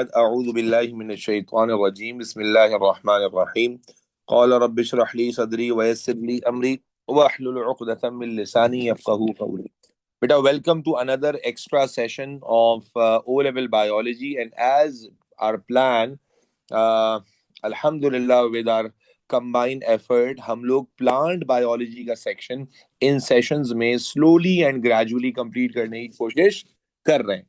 अऊज़ु बिल्लाहि मिनश शैतानिर रजीम बिस्मिल्लाहिर रहमानिर रहीम क़ाल रब्बि इश्रह ली सदरी व यस्सिर ली अमरी वहलुल उक़दतम मिन लिसानी यफ़क़हू क़ौली। Beta, welcome to another extra session of O-level biology, and as our plan, uh, alhamdulillah, with our combined effort, हम लोग plant biology का section इन sessions में slowly and gradually complete करने की कोशिश कर रहे हैं.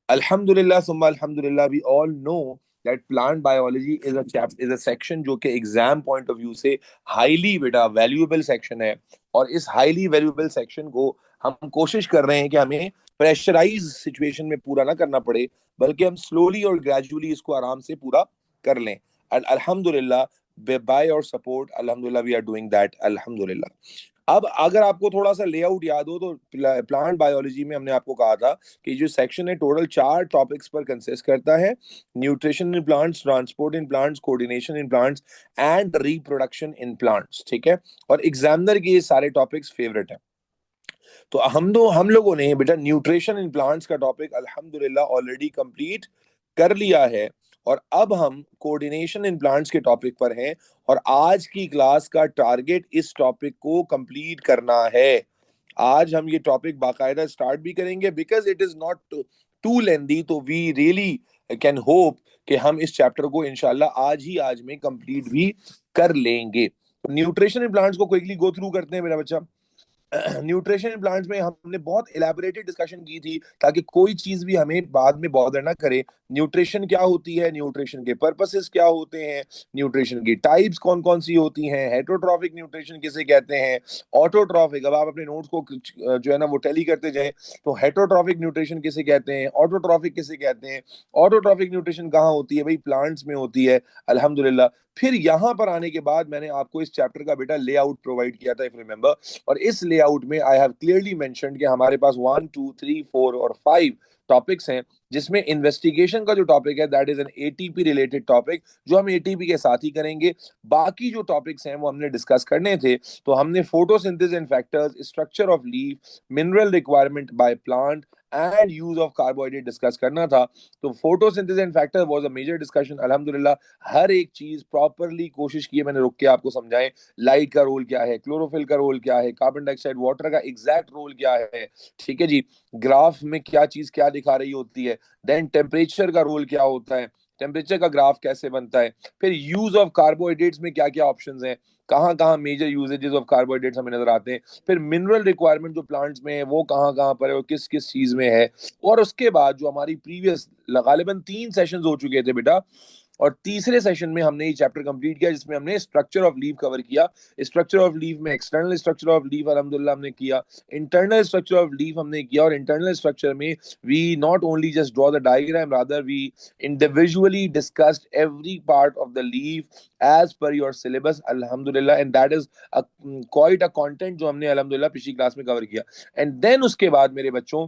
Alhamdulillah, summa alhamdulillah, we all know that plant biology is a section जो कि exam point of view से highly बेटा valuable section है. और इस highly valuable section को हम कोशिश कर रहे हैं कि हमें प्रेशराइज सिचुएशन में पूरा ना करना पड़े, बल्कि हम स्लोली और ग्रेजुअली इसको आराम से पूरा कर लें. एंड अल्हम्दुलिल्लाह, बाय और सपोर्ट, अल्हम्दुलिल्लाह, वी आर डूइंग दैट, अल्हम्दुलिल्लाह. अब अगर आपको थोड़ा सा लेआउट याद हो तो प्लांट बायोलॉजी में हमने आपको कहा था कि जो सेक्शन है टोटल 4 टॉपिक्स पर कंसिस्ट करता है: nutrition in plants, transport in plants, coordination in plants and reproduction in plants. ठीक है, और एग्जामिनर के ये सारे टॉपिक्स फेवरेट हैं. तो हम लोगों ने बेटा न्यूट्रिशन इन प्लांट्स का टॉपिक अल्हम्दुलिल्लाह ऑलरेडी कंप्लीट कर लिया है, और अब हम कोऑर्डिनेशन इन प्लांट्स के टॉपिक पर हैं. और आज की क्लास का टारगेट इस टॉपिक को कंप्लीट करना है. आज हम ये टॉपिक बाकायदा स्टार्ट भी करेंगे because it is not too lengthy we really can hope कि हम इस चैप्टर को इंशाल्लाह आज में कंप्लीट भी कर लेंगे. न्यूट्रिशन इन प्लांट्स को क्विकली गो थ्रू करते हैं मेरा बच्चा. न्यूट्रिशन प्लांट्स में हमने बहुत इलेबोरेटेड डिस्कशन की थी ताकि कोई चीज भी हमें बाद में बॉदर ना करे. न्यूट्रिशन क्या होती है, न्यूट्रिशन के पर्पसेस क्या होते हैं, न्यूट्रिशन की टाइप्स कौन कौन सी होती हैं, हेटरोट्रॉफिक न्यूट्रिशन किसे कहते हैं, ऑटोट्रॉफिक. अब आप अपने नोट्स को जो है ना वो टैली करते जाएं तो हेटरोट्रॉफिक न्यूट्रिशन किसे कहते हैं, ऑटोट्रॉफिक किसे कहते हैं. ऑटोट्रॉफिक न्यूट्रिशन कहाँ होती है भाई? प्लांट्स में होती है, अल्हम्दुलिल्लाह. फिर यहां पर आने के बाद मैंने आपको इस चैप्टर का बेटा लेआउट प्रोवाइड किया था, इफ रिमेंबर. और इस लेआउट में आई हैव क्लियरली मेंशन्ड कि हमारे पास 1 2 3 4 और 5 टॉपिक्स हैं, जिसमें इन्वेस्टिगेशन का जो टॉपिक है that is an ATP related topic, जो हम एटीपी के साथ ही करेंगे. बाकी जो टॉपिक्स हैं वो हमने डिस्कस करने थे. तो हमने photosynthesis and factors, structure of leaf, mineral requirement by plant and use of carbohydrate discuss करना था. तो photosynthesis and factor was a major discussion. अल्हम्दुलिल्लाह, हर एक चीज प्रॉपरली कोशिश की है मैंने रुक के आपको समझाएं. लाइट का रोल क्या है, क्लोरोफिल का रोल क्या है, कार्बन डाइऑक्साइड वाटर का एग्जैक्ट रोल क्या है, ठीक है जी, ग्राफ में क्या चीज क्या दिखा रही होती है, देन टेम्परेचर का रोल क्या होता है, टेम्परेचर का ग्राफ कैसे बनता है, फिर यूज ऑफ कार्बोहाइड्रेट्स में क्या क्या ऑप्शंस हैं, कहाँ कहाँ मेजर यूजेजेस ऑफ कार्बोहाइड्रेट्स हमें नजर आते हैं, फिर मिनरल रिक्वायरमेंट जो प्लांट्स में है वो कहाँ कहाँ पर है और किस किस चीज में है. और उसके बाद जो हमारी प्रीवियस गालिबन 3 सेशंस हो चुके थे बेटा, और तीसरे सेशन में हमने ये चैप्टर कंप्लीट किया जिसमें हमने स्ट्रक्चर ऑफ लीफ कवर किया. स्ट्रक्चर ऑफ लीफ में एक्सटर्नल स्ट्रक्चर ऑफ लीफ अल्हम्दुलिल्लाह हमने किया, इंटरनल स्ट्रक्चर ऑफ लीफ हमने किया, और इंटरनल स्ट्रक्चर में we not only just draw the diagram, rather we individually discussed every part of the leaf as per your syllabus, अल्हम्दुलिल्लाह. And that is quite a content जो हमने अल्हम्दुलिल्लाह पिछली class में कवर किया. एंड देन उसके बाद मेरे बच्चों,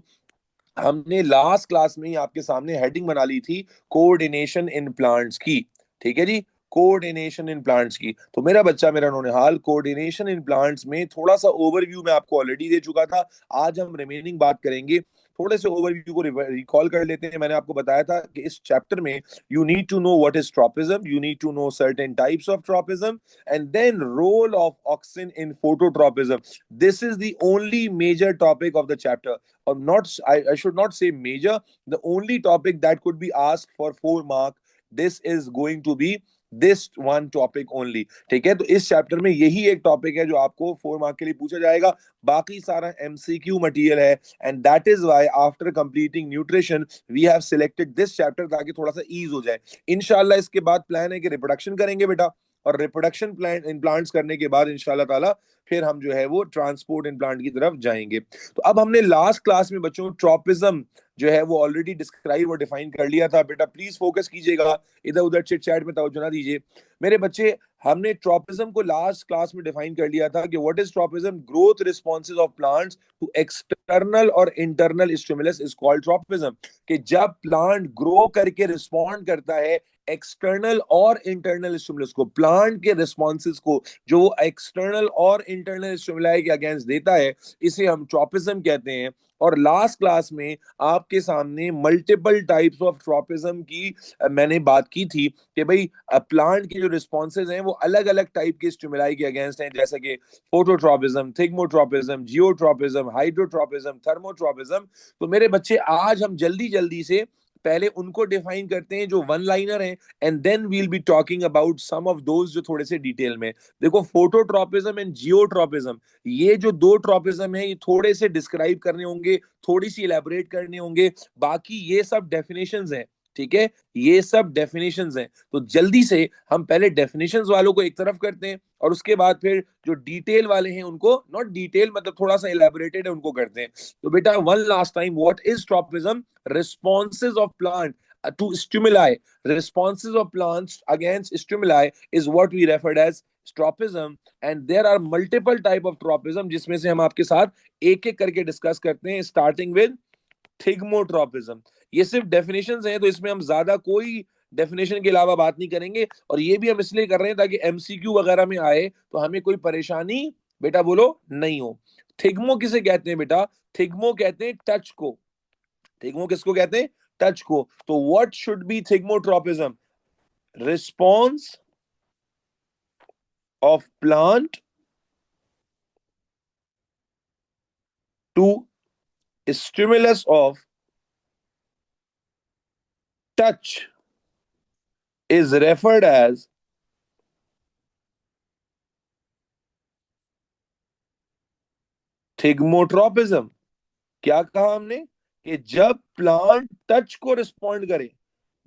हमने लास्ट क्लास में ही आपके सामने हेडिंग बना ली थी कोऑर्डिनेशन इन प्लांट्स की. ठीक है जी, कोऑर्डिनेशन इन प्लांट्स की. तो मेरा बच्चा, मेरा नौनिहाल, कोऑर्डिनेशन इन प्लांट्स में थोड़ा सा ओवरव्यू मैं आपको ऑलरेडी दे चुका था. आज हम रिमेनिंग बात करेंगे. थोड़े से ओवरव्यू को रिकॉल कर लेते हैं. मैंने आपको बताया था कि इस चैप्टर में you need to know what is tropism, you need to know certain types of tropism, and then role of auxin in phototropism. This is the only major topic of the chapter. Or not, I should not say major, the only topic that could be asked for 4 mark. This is going to be this one topic only. ठीक है, तो इस chapter में यही एक topic है जो आपको 4 मार्क के लिए पूछा जाएगा. बाकी सारा एमसीक्यू मटेरियल है. And that is why after completing nutrition we have selected this chapter, ताकि थोड़ा सा ईज हो जाए. इंशाल्लाह इसके बाद प्लान है कि रिप्रोडक्शन करेंगे बेटा, और रिप्रोडक्शन प्लान इम्प्लांट्स करने के बाद इंशाल्लाह ताला फिर हम जो है वो ट्रांसपोर्ट इम्प्लांट की तरफ जाएंगे. तो अब हमने लास्ट क्लास में बच्चों ट्रॉपिज्म जो है वो ऑलरेडी डिस्क्राइब और डिफाइन कर लिया था. बेटा प्लीज फोकस कीजिएगा, इधर उधर चिट चैट में तवज्जो ना दीजिए मेरे बच्चे. हमने ट्रॉपिज्म को लास्ट क्लास में डिफाइन कर लिया था कि what is tropism. Growth responses of plants to external और internal stimulus is called tropism. कि जब प्लांट ग्रो करके रिस्पॉन्ड करता है एक्सटर्नल और इंटरनल स्टिमुलस को, प्लांट के रिस्पॉन्सेज को जो एक्सटर्नल और इंटरनल स्टिमुलाई के अगेंस्ट देता है, इसे हम ट्रॉपिज्म कहते हैं. और लास्ट क्लास में आपके सामने मल्टीपल टाइप्स ऑफ ट्रॉपिज्म की मैंने बात की थी कि भाई प्लांट के जो रिस्पॉन्सेज हैं वो अलग अलग टाइप के स्टिमुलाई के अगेंस्ट हैं, जैसे कि फोटोट्रॉपिज्म, थिग्मोट्रॉपिज्म, जियोट्रॉपिज्म, हाइड्रोट्रॉपिज्म, थर्मोट्रॉपिज्म। तो मेरे बच्चे आज हम जल्दी जल्दी से पहले उनको डिफाइन करते हैं जो वन लाइनर हैं, and then we'll be talking about some of those जो थोड़े से डिटेल में। देखो, फोटोट्रॉपिज्म एंड जियोट्रॉपिज्म, ये जो दो ट्रॉपिज्म है ये थोड़े से डिस्क्राइब करने होंगे, थोड़ी सी इलेबोरेट करने होंगे, बाकी ये सब डेफिनेशंस हैं। ठीक है, ये सब डेफिनेशंस हैं। तो जल्दी से हम पहले डेफिनेशंस वालों को एक तरफ करते हैं और उसके बाद फिर जो डिटेल वाले हैं उनको, नॉट डिटेल मतलब थोड़ा सा इलेबोरेटेड है, उनको करते हैं। तो बेटा one last time, what is tropism? Responses of plant to stimuli, responses of plants against stimuli is what we referred as tropism, and there are multiple type of tropism जिसमें से हम आपके साथ एक एक करके डिस्कस करते हैं, स्टार्टिंग विद थिग्मोट्रोपिज्म। ये सिर्फ डेफिनेशंस हैं, तो इसमें हम ज्यादा कोई डेफिनेशन के अलावा बात नहीं करेंगे, और ये भी हम इसलिए कर रहे हैं ताकि एमसीक्यू वगैरह में आए तो हमें कोई परेशानी, बेटा बोलो, नहीं हो। थिग्मो किसे कहते हैं बेटा? थिग्मो कहते हैं टच को। थिग्मो किसको कहते हैं? टच को। तो what should be thigmotropism? Response of plant to stimulus of touch is referred as thigmotropism. क्या कहा हमने? कि जब प्लांट टच को रिस्पॉन्ड करे,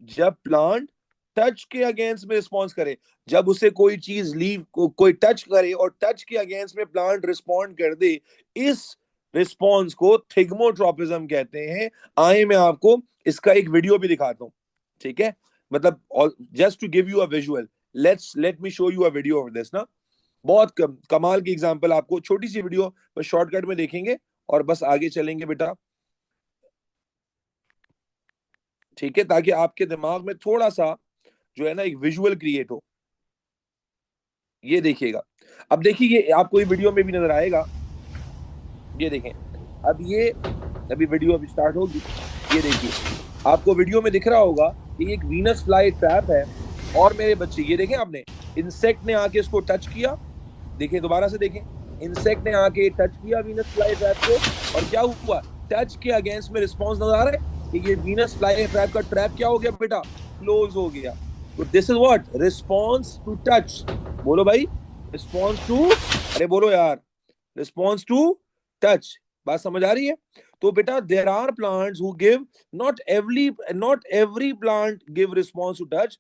जब प्लांट टच के अगेंस्ट में रिस्पॉन्स करे, जब उसे कोई चीज लीव कोई टच करे और टच के अगेंस्ट में प्लांट रिस्पॉन्ड कर दे, इस रिस्पॉन्स को थिग्मोट्रोपिज्म कहते हैं। आए मैं आपको इसका एक वीडियो भी दिखाता हूं। ठीक है, मतलब just to give you a visual, let me show you a video of this ना। बहुत कमाल की एग्जांपल, आपको छोटी सी वीडियो बस शॉर्टकट में देखेंगे और बस आगे चलेंगे बेटा। ठीक है, ताकि आपके दिमाग में थोड़ा सा जो है ना एक विजुअल क्रिएट हो। ये देखिएगा, अब देखिए, ये आपको ये वीडियो में भी नजर आएगा। ये देखें, अब ये अभी वीडियो अभी स्टार्ट होगी। ये देखिए, आपको वीडियो में दिख रहा होगा कि ये एक वीनस फ्लाई ट्रैप है, और मेरे बच्चे ये देखें, आपने इंसेक्ट ने आके इसको टच किया। देखिए, दोबारा से देखें, इंसेक्ट ने आके टच किया वीनस फ्लाई ट्रैप को, और क्या हुआ? टच के अगेंस्ट में रिस्पॉन्स नजर आ रहा है कि ये वीनस फ्लाई ट्रैप का ट्रैप क्या हो गया बेटा? क्लोज हो गया। तो this is what? Response to touch. बोलो भाई, रिस्पॉन्स टू, अरे बोलो यार, रिस्पॉन्स टू टच। बात समझ आ रही है? तो बेटा there are plants who give, not every plant give response to touch.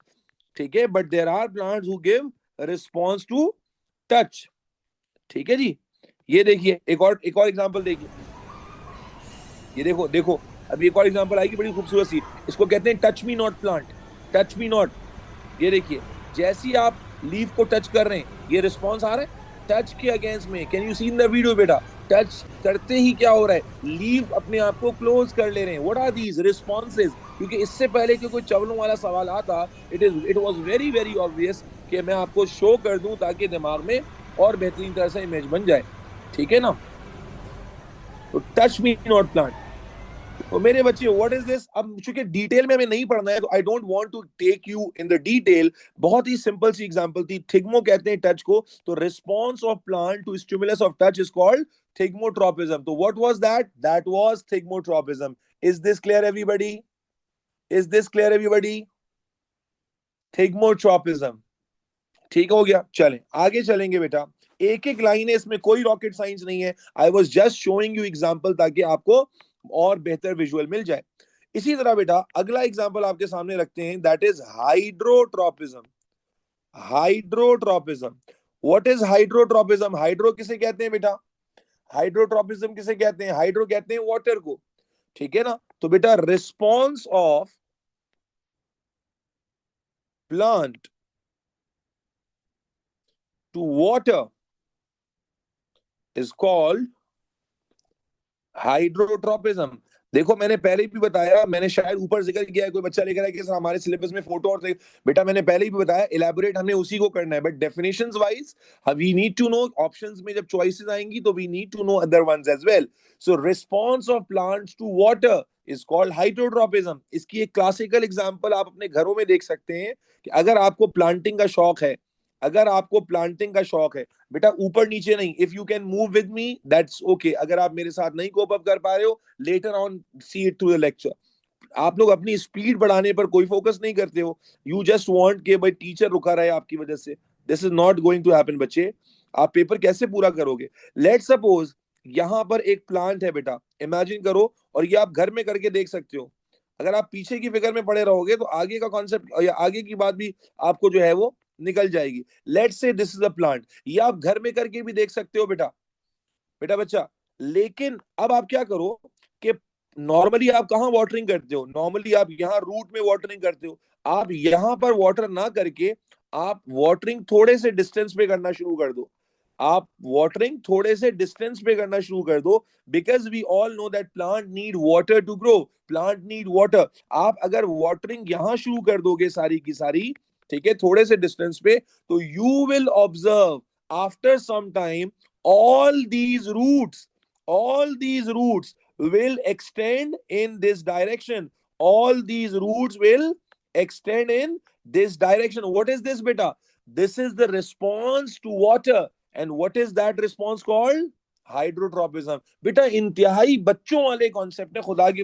ठीक है, but there are plants who give response to touch. ठीक है जी। ये देखिए, एक और एग्जांपल देखिए। ये देखो देखो, अभी एक और एग्जांपल आएगी बड़ी खूबसूरत सी। इसको कहते हैं touch me not plant. Touch me not. ये देखिए, जैसे ही आप लीफ को टच कर रहे हैं, ये रिस्पॉन्स आ रहा है टच के अगेंस्ट में। Can you see in the video बेटा? टच करते ही क्या हो रहा है? लीफ अपने आप को क्लोज कर ले रहे हैं। What are these responses? क्योंकि इससे पहले कि कोई चवलों वाला सवाल आता, it was very very obvious कि मैं आपको शो कर दूं ताकि दिमाग में और बेहतरीन तरह से इमेज बन जाए। ठीक है ना? तो टच मी नॉट प्लांट। तो मेरे बच्चे, व्हाट इज दिस? अब चूंकि डिटेल में हमें नहीं पढ़ना है, तो I don't want to take you in the detail. बहुत ही सिंपल सी एग्जांपल थी। थिग्मो कहते हैं टच को, तो response of plant to stimulus of touch is called thigmotropism. तो what was that? That was thigmotropism. Is this clear everybody? Is this clear everybody? Thigmotropism. ठीक हो गया। चलें आगे चलेंगे बेटा। एक एक लाइन है, इसमें कोई रॉकेट साइंस नहीं है। I was just showing you example ताकि आपको और बेहतर विजुअल मिल जाए। इसी तरह बेटा अगला एग्जांपल आपके सामने रखते हैं, that is hydrotropism. Hydrotropism. What is hydrotropism? Hydro किसे कहते हैं बेटा? हाइड्रोट्रोपिज्म किसे कहते हैं? हाइड्रो कहते हैं वाटर को। ठीक है ना? तो बेटा response of plant to water is called hydrotropism. देखो मैंने पहले भी बताया, मैंने शायद ऊपर जिक्र किया है, कोई बच्चा लेकर आया कि सर हमारे सिलेबस में फोटो और बेटा मैंने पहले ही भी बताया, इलेबोरेट हमने उसी को करना है, but definitions wise we need to know, options में जब चॉइसेस आएंगी तो we need to know other ones as well. So response of plants to water is called hydrotropism. इसकी एक क्लासिकल एग्जांपल आप अपने घरों में देख सकते हैं कि अगर आपको प्लांटिंग का शौक है, अगर आपको प्लांटिंग का शौक है बेटा, ऊपर नीचे नहीं, if you can move with me that's okay, अगर आप मेरे साथ नहीं कोप अप कर पा रहे हो later on see it through the lecture. आप लोग अपनी स्पीड बढ़ाने पर कोई फोकस नहीं करते हो, यू जस्ट वांट कि भाई टीचर रुका रहे आपकी वजह से। This is not going to happen बच्चे। आप पेपर कैसे पूरा करोगे? लेट सपोज यहां पर एक प्लांट है बेटा, इमेजिन करो, और ये आप घर में करके देख सकते हो। अगर आप पीछे की फिगर में पड़े रहोगे तो आगे का कॉन्सेप्ट या आगे की बात भी आपको जो है वो निकल जाएगी। Let's say this is a plant, ये आप घर में करके भी देख सकते हो बेटा, बेटा बच्चा। लेकिन अब आप क्या करो कि नॉर्मली आप कहाँ वाटरिंग करते हो? नॉर्मली आप यहाँ रूट में वाटरिंग करते हो। आप यहाँ पर वाटर ना करके आप वाटरिंग थोड़े से डिस्टेंस पे करना शुरू कर दो। आप वाटरिंग थोड़े से डिस्टेंस पे करना शुरू कर दो, because we all know that plant need water to grow, plant need water. आप अगर वाटरिंग यहां शुरू कर दोगे सारी की सारी, ठीक है, थोड़े से डिस्टेंस पे, तो you will observe after some time all these roots, all these roots will extend in this direction, all these roots will extend in this direction. What is this beta? This is the response to water. And what is that response called? Hydrotropism. बेटा इंतहाई बच्चों वाले concept है, खुदा की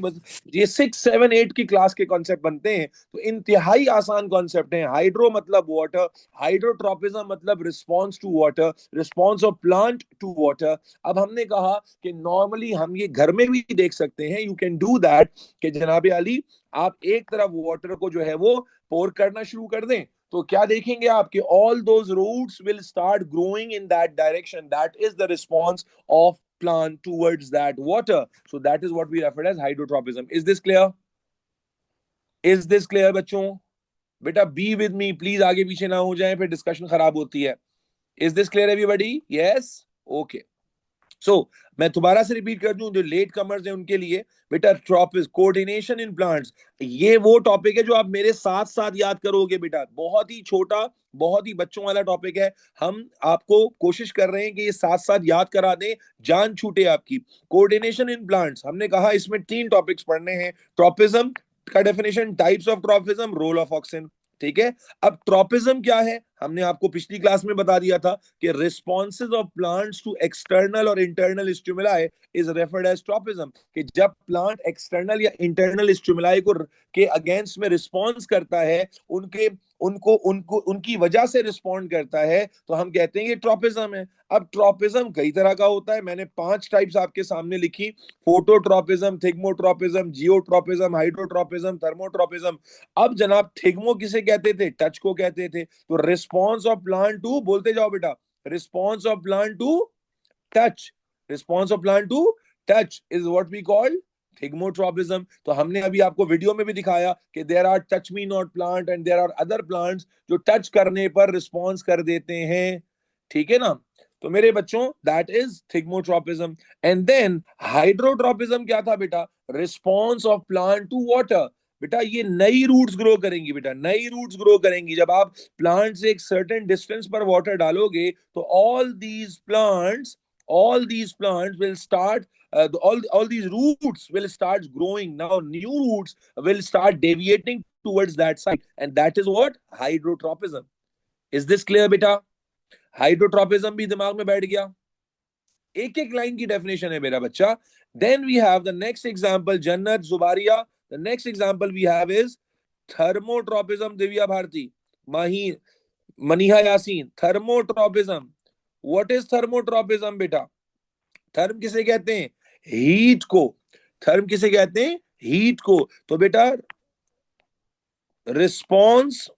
ये 6 7 8 की class के कॉन्सेप्ट बनते हैं, तो इंतहाई आसान कॉन्सेप्ट है। हाइड्रो मतलब वाटर, हाइड्रोट्रोपिज्म मतलब response to water, response of plant to water. अब हमने कहा कि नॉर्मली हम ये घर में भी देख सकते हैं, यू कैन डू दैट, कि जनाबे अली आप एक तरफ वाटर को जो है वो पोर करना शुरू कर दें, तो क्या देखेंगे आप कि all those roots will start growing in that direction, that is the response of plant towards that water. So that is what we refer as hydrotropism. Is this clear? Is this clear बच्चों? बेटा be with me please, आगे पीछे ना हो जाए फिर discussion खराब होती है। Is this clear everybody? Yes, okay. So मैं दोबारा से रिपीट कर दूं, जो लेट कमर्स हैं उनके लिए, बेटा ट्रॉपिस कोऑर्डिनेशन इन प्लांट्स, ये वो टॉपिक है जो आप मेरे साथ साथ याद करोगे बेटा। बहुत ही छोटा, बहुत ही बच्चों वाला टॉपिक है। हम आपको कोशिश कर रहे हैं कि ये साथ साथ याद करा दें, जान छूटे आपकी। कोऑर्डिनेशन इन प्लांट्स, हमने कहा इसमें 3 टॉपिक्स पढ़ने हैं। ट्रॉपिज्म का definition, types of tropism, role of auxin, ठीक है। अब ट्रॉपिज्म क्या है, हमने आपको पिछली क्लास में बता दिया था कि responses of plants to external और internal stimuli is referred as tropism, कि जब प्लांट एक्सटर्नल या इंटरनल स्टिमुलाई को के अगेंस्ट में रिस्पॉन्स करता है, उनके उनको उनको उनकी वजह से रिस्पॉन्ड करता है, तो हम कहते हैं ये ट्रॉपिज्म है। अब ट्रॉपिज्म कई तरह का होता है, मैंने 5 टाइप्स आपके सामने लिखी, फोटोट्रॉपिज्म, थिग्मोट्रॉपिज्म, जियोट्रॉपिज्म, हाइड्रोट्रॉपिज्म, थर्मोट्रॉपिज्म। अब जनाब थिग्मो किसे कहते थे? टच को कहते थे। तो रिस्पॉन्स ऑफ प्लांट टू, बोलते जाओ बेटा, response of plant to touch, response of plant to touch is what we call thigmotropism. तो हमने अभी आपको वीडियो में भी दिखाया कि there are touch me not plant and there are other plants जो टच करने पर रिस्पॉन्स कर देते हैं, ठीक है ना। तो मेरे बच्चों that is thigmotropism. And then hydrotropism क्या था बेटा? Response of plant to water. बेटा ये नई रूट्स ग्रो करेंगी, बेटा नई रूट्स ग्रो करेंगी जब आप प्लांट से एक सर्टेन डिस्टेंस पर वाटर डालोगे, तो all these plants will start all these roots will start growing. Now new roots will start deviating towards that side, and that is what hydrotropism. Is this clear beta? Hydrotropism भी दिमाग में बैठ गया। एक एक line की definition है मेरा बच्चा। Then we have the next example, Jannat Zubaria. The next example we have is thermotropism, Divya Bharti, Mahi, Maniha Yasin. Thermotropism, what is thermotropism बेटा? थर्म किसे कहते हैं? हीट को। थर्म किसे कहते हैं? हीट को। तो बेटा रिस्पॉन्स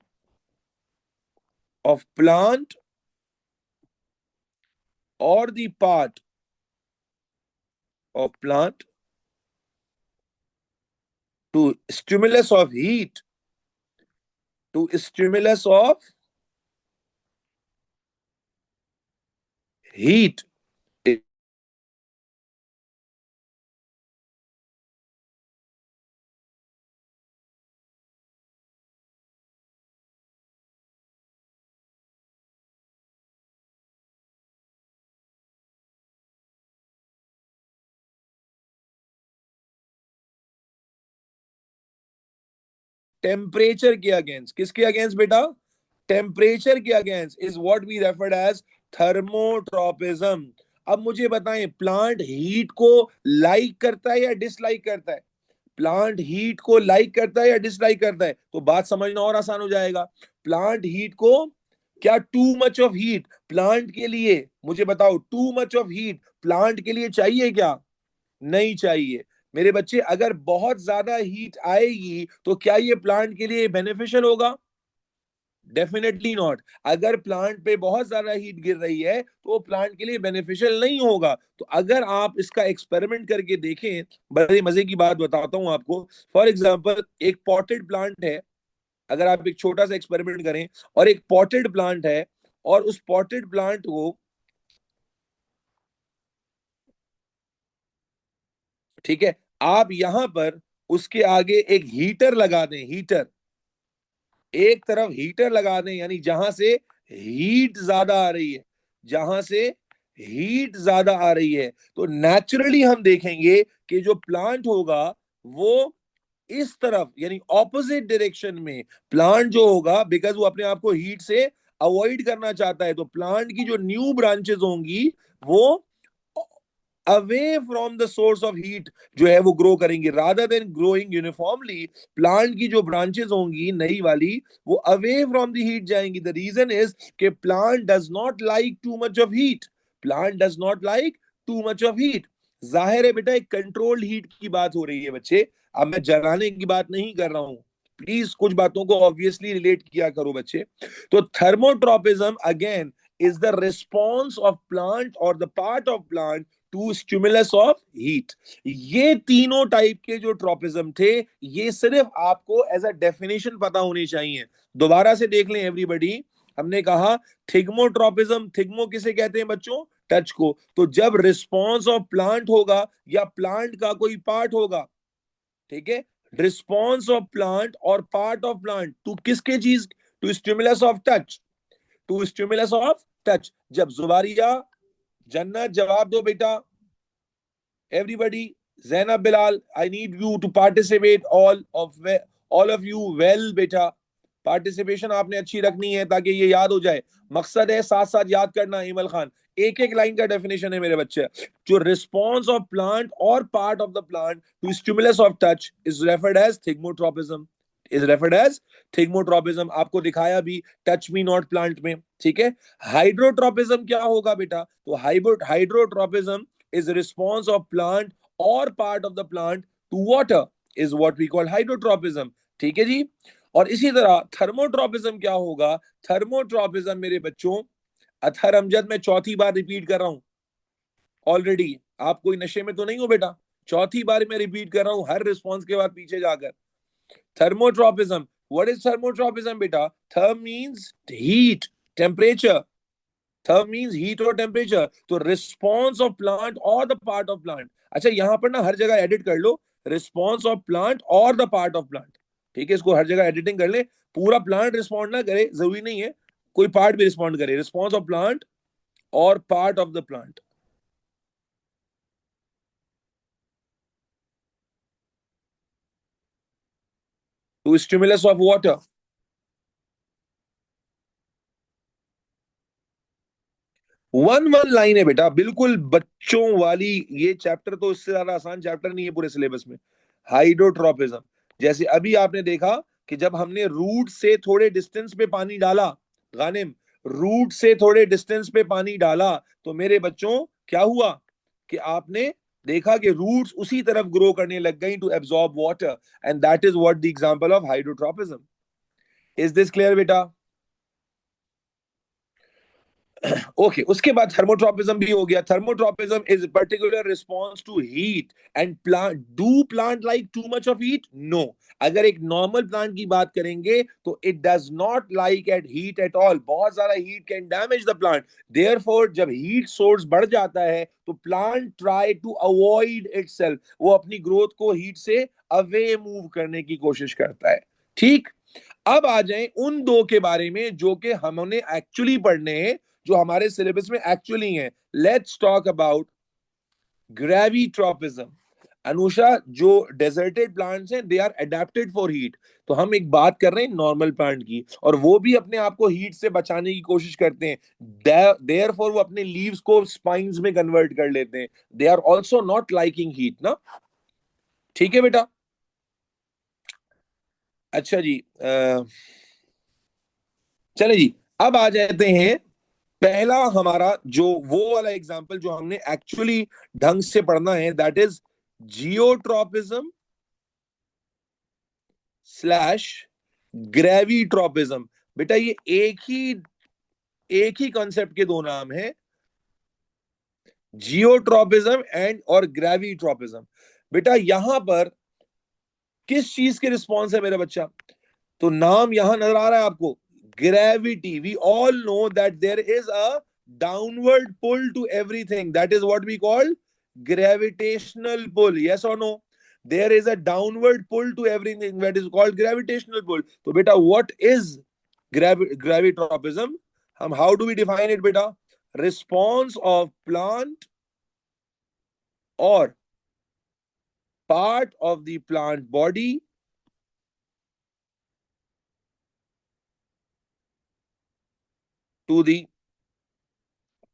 ऑफ प्लांट और the part of plant to stimulus of heat, to stimulus of heat temperature के अगेंस्ट, किसके अगेंस्ट बेटा? टेम्परेचर के against is what we referred as thermotropism. अब मुझे बताएं, प्लांट हीट को लाइक करता है या डिसलाइक करता है? प्लांट हीट को लाइक करता है या डिसलाइक करता है? तो बात समझना और आसान हो जाएगा। प्लांट हीट को, क्या to much of heat plant के लिए, मुझे बताओ, to much of heat plant के लिए चाहिए क्या? नहीं चाहिए। मेरे बच्चे, अगर बहुत ज्यादा हीट आएगी तो क्या ये प्लांट के लिए बेनिफिशियल होगा? Definitely not. अगर प्लांट पे बहुत ज्यादा हीट गिर रही है तो वो प्लांट के लिए बेनिफिशियल नहीं होगा। तो अगर आप इसका एक्सपेरिमेंट करके देखें, बड़े मजे की बात बताता हूं आपको। फॉर एग्जांपल, एक पॉटेड प्लांट है, अगर आप एक छोटा सा एक्सपेरिमेंट करें, और एक पॉटेड प्लांट है, और उस पॉटेड प्लांट को, ठीक है, आप यहां पर उसके आगे एक हीटर लगा दें, हीटर, एक तरफ हीटर लगा दें, यानी जहां से हीट ज्यादा आ रही है, जहां से हीट ज्यादा आ रही है, तो नेचुरली हम देखेंगे कि जो प्लांट होगा वो इस तरफ, यानी ऑपोजिट डायरेक्शन में प्लांट जो होगा, बिकॉज वो अपने आप को हीट से अवॉइड करना चाहता है, तो प्लांट की जो न्यू ब्रांचेस होंगी वो away from the source of heat जो है वो ग्रो करेंगे, rather than growing uniformly. Plant की जो ब्रांचेस होंगी नई वाली, वो अवे फ्रॉम द हीट जाएंगी। द रीजन इज कि plant does not like too much of heat, plant does not like too much of heat. जाहिर है बेटा, एक कंट्रोल्ड हीट की बात हो रही है बच्चे, अब मैं जलाने की बात नहीं कर रहा हूं। प्लीज कुछ बातों को ऑब्वियसली रिलेट किया करो बच्चे। तो thermotropism again is the response of plant और the part of plant to stimulus of heat. ये तीनों टाइप के जो ट्रोपिज्म थे, ये सिर्फ आपको एज अ डेफिनेशन पता होनी चाहिए। दोबारा से देख लें एवरीबॉडी। हमने कहा थिग्मोट्रोपिज्म, थिग्मो किसे कहते हैं बच्चों? टच को। तो जब रिस्पॉन्स ऑफ प्लांट होगा या प्लांट का कोई पार्ट होगा, ठीक है, रिस्पॉन्स ऑफ प्लांट और पार्ट ऑफ प्लांट टू किसके चीज? To stimulus of touch, to stimulus of touch. जब जुबारिया, जन्नत, जवाब दो बेटा everybody, Zainab, Bilal, I need you to participate, all of you well बेटा। पार्टिसिपेशन आपने अच्छी रखनी है ताकि ये याद हो जाए। मकसद है साथ साथ याद करना। इमल खान, एक एक लाइन का डेफिनेशन है मेरे बच्चे। जो रिस्पॉन्स ऑफ प्लांट और part of the plant to stimulus of touch is referred as thigmotropism, is referred as thigmotropism. आपको दिखाया भी टच मी नॉट प्लांट में, ठीक है। हाइड्रोट्रोपिज्म क्या होगा बेटा? तो hydrotropism is a response of plant or part of the plant to water is what we call hydrotropism। ठीक है जी। और इसी तरह थर्मोट्रोपिज्म क्या होगा? थर्मोट्रोपिज्म मेरे बच्चों, अथर अमजद, मैं चौथी बार रिपीट कर रहा हूं ऑलरेडी। आप कोई नशे में तो नहीं हो बेटा? चौथी बार मैं रिपीट कर रहा हूं हर रिस्पॉन्स के बाद पीछे जाकर। थर्मोट्रोपिज्म, व्हाट इज थर्मोट्रोपिज्म बेटा? Therm means heat, temperature. Therm means heat और टेम्परेचर। तो रिस्पॉन्स ऑफ प्लांट और द पार्ट ऑफ प्लांट। अच्छा, यहां पर ना हर जगह एडिट कर लो, रिस्पॉन्स ऑफ प्लांट और द पार्ट ऑफ प्लांट। ठीक है, इसको हर जगह एडिटिंग कर ले। पूरा प्लांट रिस्पॉन्ड ना करे, जरूरी नहीं है, कोई पार्ट भी रिस्पॉन्ड करे। रिस्पॉन्स ऑफ प्लांट और part of the plant to stimulus of water. One one line है बेटा, बिल्कुल बच्चों वाली। ये चैप्टर तो इससे ज्यादा आसान चैप्टर नहीं है पूरे सिलेबस में। हाइड्रोट्रोपिज्म, जैसे अभी आपने देखा कि जब हमने रूट से थोड़े डिस्टेंस पे पानी डाला, गानिम, रूट से थोड़े डिस्टेंस पे पानी डाला, तो मेरे बच्चों क्या हुआ कि आपने देखा कि रूट्स उसी तरफ ग्रो करने लग गई to absorb water, and that is what the example of hydrotropism. Is this clear बेटा? ओके, उसके बाद थर्मोट्रोपिज्म भी हो गया। Thermotropism is particular response to heat and plant. Do plant like too much of heat? No. अगर एक normal plant की बात करेंगे तो it does not like at heat at all. बहुत ज्यादा heat can damage the plant. Therefore जब heat source बढ़ जाता है तो plant try to avoid itself, वो अपनी ग्रोथ को हीट से अवे मूव करने की कोशिश करता है। ठीक। अब आ जाएं उन दो के बारे में जो कि हमने एक्चुअली पढ़ने हैं, जो हमारे सिलेबस में एक्चुअली हैं। Let's talk about gravitropism. Anusha, जो डेजर्टेड प्लांट्स हैं they are adapted for heat. तो हम एक बात कर रहे हैं नॉर्मल प्लांट की, और वो भी अपने आप को हीट से बचाने की कोशिश करते हैं, देयर फॉर वो अपने लीव्स को स्पाइन्स में कन्वर्ट कर लेते हैं। They are also not liking heat ना। ठीक है बेटा। अच्छा जी, चले जी, अब आ जाते हैं पहला हमारा जो वो वाला एग्जाम्पल जो हमने एक्चुअली ढंग से पढ़ना है, दैट इज जियोट्रॉपिज्म स्लैश ग्रेविट्रॉपिज्म। बेटा ये एक ही कॉन्सेप्ट के दो नाम है, जियोट्रॉपिज्म एंड और ग्रेविट्रॉपिज्म। बेटा यहां पर किस चीज के रिस्पॉन्स है मेरा बच्चा? तो नाम यहां नजर आ रहा है आपको, gravity. We all know that there is a downward pull to everything, that is what we call gravitational pull. Yes or no? There is a downward pull to everything that is called gravitational pull. So beta, what is gravitropism? How do we define it beta? Response of plant or part of the plant body to the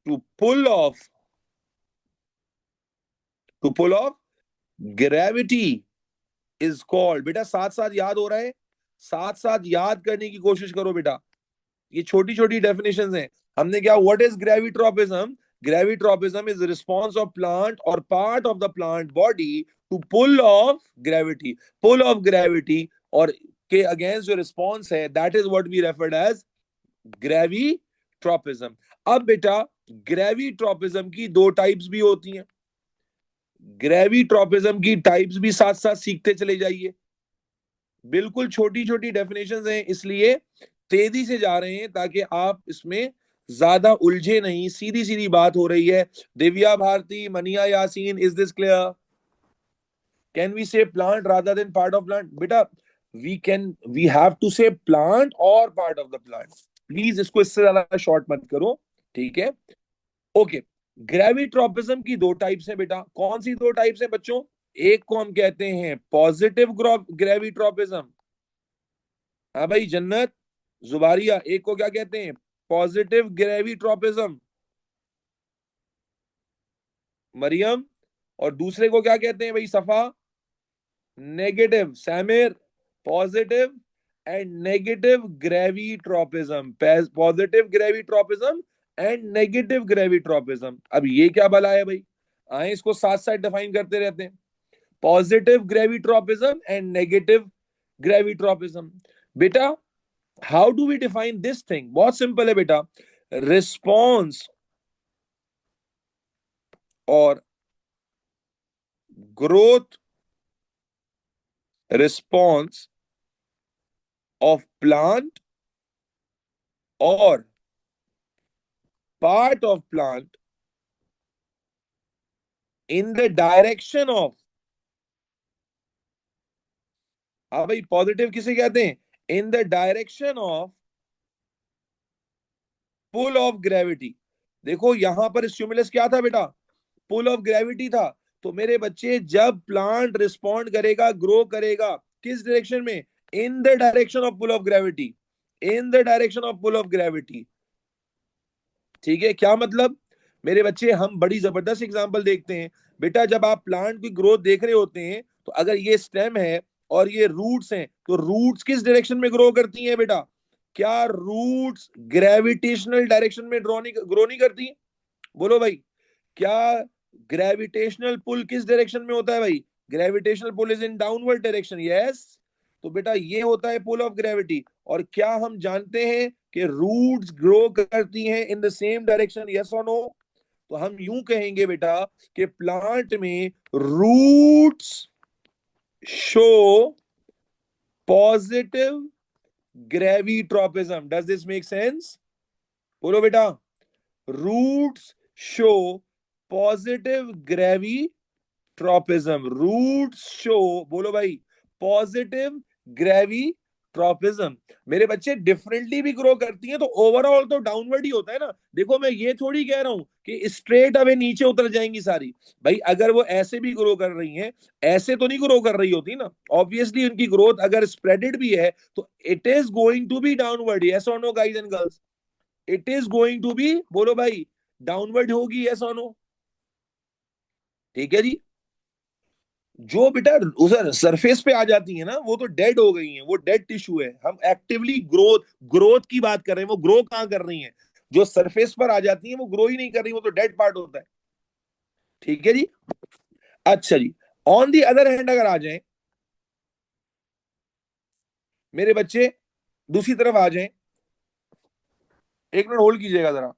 to pull off to pull off gravity is called, बेटा साथ साथ याद हो रहा है, साथ साथ याद करने की कोशिश करो बेटा। ये छोटी छोटी डेफिनेशंस हैं। हमने क्या, what is gravitropism? Gravitropism is response of plant और part of the plant body to pull of gravity. Pull of gravity और के अगेंस्ट जो रिस्पॉन्स है, that is what we referred as gravitropism. अब बेटा ग्रेविट्रोपिज्म की दो टाइप्स भी होती हैं। ग्रेविट्रोपिज्म की टाइप्स भी साथ साथ सीखते चले जाइए। बिल्कुल छोटी छोटी डेफिनेशंस हैं, इसलिए तेजी से जा रहे हैं ताकि आप इसमें ज्यादा उलझे नहीं, सीधी सीधी बात हो रही है। Divya Bharati, Maniya Yasin, is this clear? Can we say plant rather than part of plant? बेटा we have to say plant और part of the plant. Please इसको इससे ज्यादा शॉर्ट मत करो, ठीक है? ओके। ग्रेविट्रोपिज्म की दो टाइप्स हैं बेटा। कौन सी दो टाइप्स हैं बच्चों? एक को हम कहते हैं पॉजिटिव ग्रेविट्रोपिज्म। हाँ भाई जन्नत, जुबारिया, एक को क्या कहते हैं? Positive gravitropism, Mariam. और दूसरे को क्या कहते हैं भाई Safa? Negative, Samir. Positive and negative gravitropism, positive gravitropism and negative gravitropism. अब ये क्या भला है भाई? आए इसको साथ साथ डिफाइन करते रहते हैं, positive gravitropism and negative gravitropism. बेटा how do we define this thing? बहुत सिंपल है बेटा। रिस्पॉन्स और ग्रोथ रिस्पॉन्स ऑफ प्लांट और part of plant in the direction of, हाँ भाई पॉजिटिव किसे कहते हैं? In the direction of pull of gravity. देखो यहां पर स्टिमुलस क्या था बेटा? पुल ऑफ ग्रेविटी था। तो मेरे बच्चे जब प्लांट रिस्पॉन्ड करेगा, ग्रो करेगा, किस डायरेक्शन में? In the direction of pull of gravity, in the direction of pull of gravity. ठीक है, क्या मतलब? मेरे बच्चे हम बड़ी जबरदस्त एग्जांपल देखते हैं। बेटा जब आप प्लांट की ग्रोथ देख रहे होते हैं, तो अगर ये स्टेम है और ये रूट्स हैं, तो रूट्स किस डायरेक्शन में ग्रो करती हैं बेटा? क्या रूट्स ग्रेविटेशनल डायरेक्शन में ग्रो नहीं करती? बोलो भाई। क्या ग्रेविटेशनल पुल किस डायरेक्शन में होता है भाई? Gravitational pull is in downward direction, yes. तो बेटा ये होता है पुल ऑफ ग्रेविटी। और क्या हम जानते हैं कि रूट्स ग्रो करती हैं in the same direction, yes और नो? तो हम यूं कहेंगे बेटा कि प्लांट में roots show positive gravitropism. Does this make sense? बोलो बेटा। Roots show positive gravitropism, roots show, बोलो भाई, पॉजिटिव ग्रेविट्रोपिज्म। ट्रॉपिज्म। मेरे बच्चे डिफरेंटली भी ग्रो करती हैं तो ओवरऑल तो डाउनवर्ड ही होता है ना। देखो मैं ये थोड़ी कह रहा हूं कि स्ट्रेट अवे नीचे उतर जाएंगी सारी। भाई अगर वो ऐसे भी ग्रो कर रही हैं, ऐसे तो नहीं ग्रो कर रही होती ना। ऑब्वियसली उनकी ग्रोथ अगर स्प्रेडेड भी है तो it is going to be downward. Yes और no guys and girls? It is going to be, बोलो भाई, डाउनवर्ड होगी। यस और नो? ठीक है जी। जो बेटा उधर सरफेस पे आ जाती है ना, वो तो डेड हो गई हैं, वो डेड टिश्यू है। हम एक्टिवली ग्रोथ ग्रोथ की बात कर रहे हैं। वो ग्रो कहां कर रही हैं? जो सरफेस पर आ जाती हैं वो ग्रो ही नहीं कर रही, वो तो डेड पार्ट होता है। ठीक है जी। अच्छा जी, ऑन दी अदर हैंड अगर आ जाएं मेरे बच्चे, दूसरी तरफ आ जाएं, एक मिनट होल्ड कीजिएगा जरा।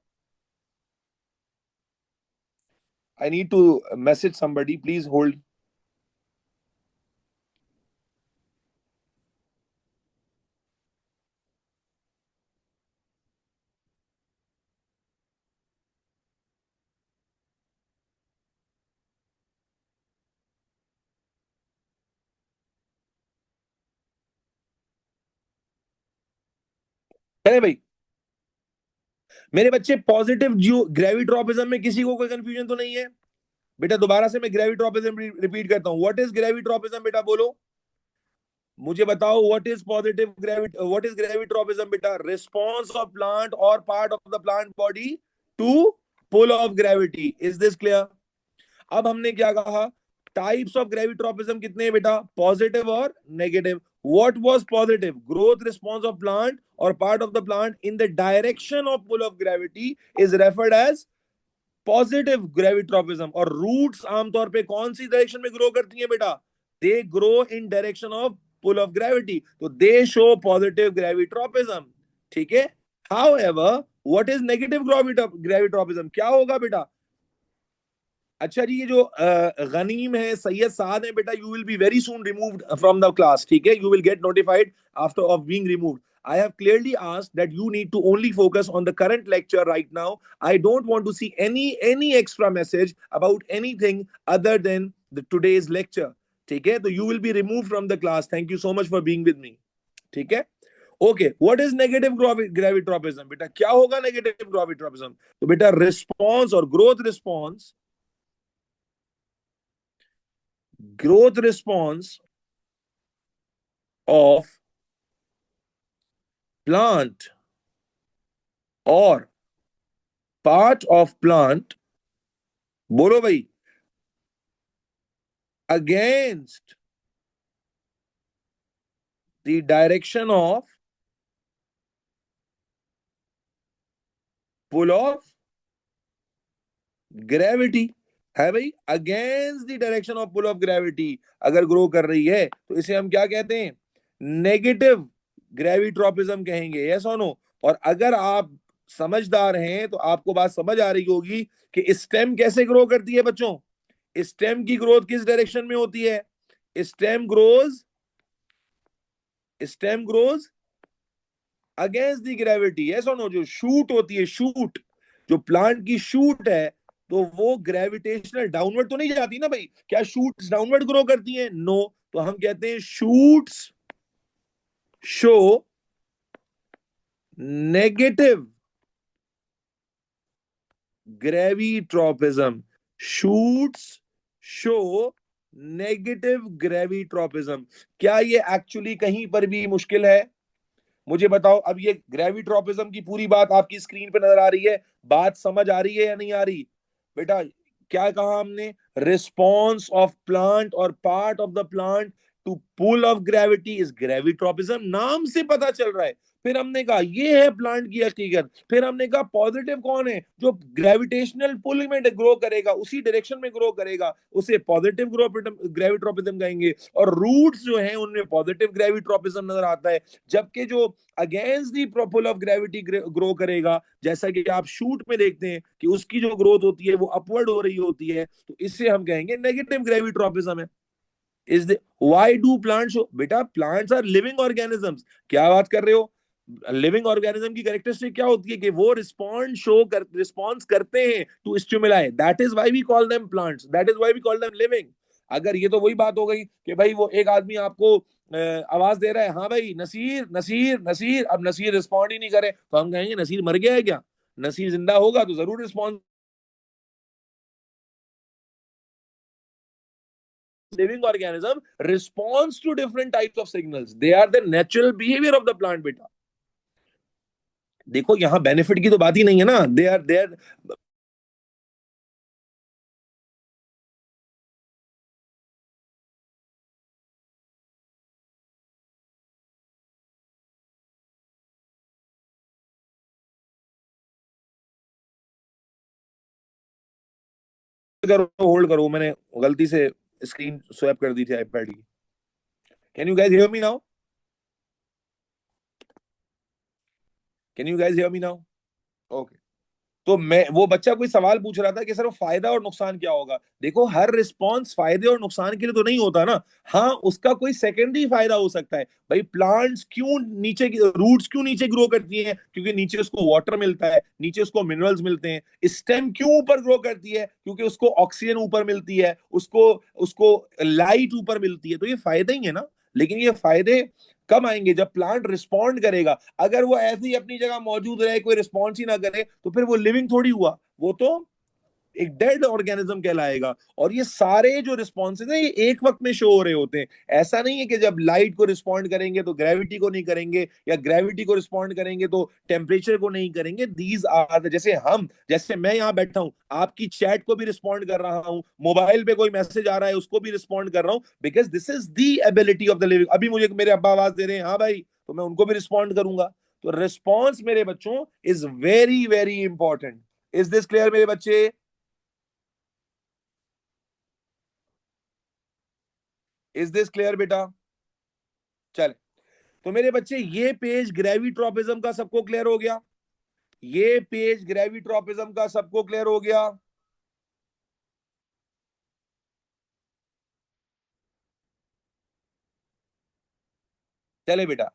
I need to message somebody, please hold. अरे भाई मेरे बच्चे, पॉजिटिव जियो ग्रेविट्रोपिज्म में किसी को कोई कंफ्यूजन तो नहीं है? बेटा दोबारा से मैं ग्रेविट्रोपिज्म रिपीट करता हूं। व्हाट इज ग्रेविट्रोपिज्म बेटा, बोलो मुझे बताओ। व्हाट इज ग्रेविट्रोपिज्म बेटा? रिस्पॉन्स ऑफ प्लांट और part of the plant body to pull of gravity. Is this clear? अब हमने क्या कहा? टाइप्स ऑफ ग्रेविट्रोपिज्म कितने हैं बेटा? पॉजिटिव और नेगेटिव। What was positive? Growth response of plant और part of the plant in the direction of pull of gravity is referred as positive gravitropism. और रूट्स आमतौर पे कौन सी डायरेक्शन में ग्रो करती हैं बेटा? They grow in direction of pull of gravity, तो दे शो पॉजिटिव ग्रेविट्रोपिज्म। ठीक है। However what is negative gravitropism? क्या होगा बेटा? अच्छा जी, ये जो गनीम है, सैयद साद है बेटा, you will be very soon removed from the class. ठीक है, you will get notified after of being removed. I have clearly asked that you need to only focus on the current lecture right now. I don't want to see any extra message about anything other than the today's lecture. ठीक है, तो you will be removed from the class. Thank you so much for being with me. ठीक है। Okay, what is negative gravitropism बेटा? क्या होगा negative ग्रेविट्रोपिज्म? तो बेटा रिस्पॉन्स और growth response of plant or part of plant, बोलो भाई, against the direction of pull of gravity. है भाई, against the direction of pull of gravity अगर ग्रो कर रही है तो इसे हम क्या कहते हैं? नेगेटिव ग्रेविट्रोपिज्म कहेंगे। यस और नो? और अगर आप समझदार हैं तो आपको बात समझ आ रही होगी कि स्टेम कैसे ग्रो करती है बच्चों। स्टेम की ग्रोथ किस डायरेक्शन में होती है? Stem grows stem grows against the gravity. Yes और नो? जो शूट होती है, शूट, जो प्लांट की शूट है, तो वो ग्रेविटेशनल डाउनवर्ड तो नहीं जाती ना भाई। क्या शूट्स डाउनवर्ड ग्रो करती हैं? नो। तो हम कहते हैं shoots show negative gravitropism. Shoots show negative gravitropism. क्या ये एक्चुअली कहीं पर भी मुश्किल है? मुझे बताओ। अब ये ग्रेविट्रोपिज्म की पूरी बात आपकी स्क्रीन पे नजर आ रही है? बात समझ आ रही है या नहीं आ रही बेटा? क्या कहा हमने? रिस्पॉन्स ऑफ प्लांट और part of the plant to pull of gravity is gravitropism. नाम से पता चल रहा है। फिर हमने कहा ये है प्लांट की हकीकत। फिर हमने कहा पॉजिटिव कौन है? जो ग्रेविटेशनल पुल में ग्रो करेगा, उसी डायरेक्शन में ग्रो करेगा, उसे पॉजिटिव ग्रेविट्रोपिज्म कहेंगे। और रूट्स जो है उनमें पॉजिटिव ग्रेविट्रोपिज्म नजर आता है। जबकि जो against the pull of gravity grow करेगा, जैसा कि आप शूट में देखते हैं कि उसकी जो ग्रोथ होती है वो अपवर्ड हो रही होती है, तो इससे हम कहेंगे नेगेटिव ग्रेविट्रोपिज्म है। Is the why do plants? बेटा प्लांट्स आर लिविंग ऑर्गेनिजम्स। क्या बात कर रहे हो? लिविंग ऑर्गेनिज्म की कैरेक्टरिस्टिक क्या होती है? कि वो रिस्पॉन्स करते हैं to stimuli. That is why we call them plants, that is why we call them living. अगर ये तो वही बात हो गई कि भाई वो एक आदमी आपको आवाज दे रहा है, हाँ भाई नसीर नसीर नसीर, अब नसीर रिस्पॉन्ड ही नहीं करे तो हम कहेंगे नसीर मर गया है क्या? नसीर जिंदा होगा तो जरूर response. Living organism response to different types of signals, they are the natural behaviour of the plant बेटा। देखो यहां बेनिफिट की तो बात ही नहीं है ना, दे आर करो, होल्ड करो, मैंने गलती से स्क्रीन स्वैप कर दी थी आईपैड की। Can you guys hear me now? Can you guys hear me now? Okay. तो मैं, वो बच्चा कोई सवाल पूछ रहा था कि सर वो फायदा और नुकसान क्या होगा। देखो हर रिस्पॉन्स फायदे और नुकसान के लिए तो नहीं होता ना। हाँ उसका कोई सेकेंडरी फायदा हो सकता है। भाई प्लांट्स क्यों नीचे, रूट्स क्यों नीचे ग्रो करती हैं? क्योंकि नीचे उसको वाटर मिलता है, नीचे उसको मिनरल्स मिलते हैं। स्टेम क्यों ऊपर ग्रो करती है? क्योंकि उसको ऑक्सीजन ऊपर मिलती है, उसको उसको लाइट ऊपर मिलती है। तो ये फायदे ही है ना। लेकिन ये फायदे कब आएंगे? जब प्लांट रिस्पॉन्ड करेगा। अगर वो ऐसे ही अपनी जगह मौजूद रहे, कोई रिस्पॉन्स ही ना करे, तो फिर वो लिविंग थोड़ी हुआ, वो तो एक डेड ऑर्गेनिज्म कहलाएगा। और ये सारे जो रिस्पॉन्सेज हैं ये एक वक्त में शो हो रहे होते हैं। ऐसा नहीं है कि जब लाइट को रिस्पॉन्ड करेंगे तो ग्रेविटी को नहीं करेंगे, या ग्रेविटी को रिस्पॉन्ड करेंगे तो टेम्परेचर को नहीं करेंगे। दीज आर, जैसे मैं यहाँ बैठा हूं, आपकी चैट को भी रिस्पॉन्ड कर रहा हूं, मोबाइल पे कोई मैसेज आ रहा है उसको भी रिस्पॉन्ड कर रहा हूं, because this is the ability of the living. अभी मुझे मेरे अब्बा आवाज दे रहे हैं, हाँ भाई, तो मैं उनको भी रिस्पॉन्ड करूंगा। तो रिस्पॉन्स मेरे बच्चों is very very important. Is this clear मेरे बच्चे? इज दिस क्लियर बेटा? चले। तो मेरे बच्चे ये पेज ग्रेविट्रोपिज्म का सबको क्लियर हो गया? ये पेज ग्रेविट्रोपिज्म का सबको क्लियर हो गया? चले बेटा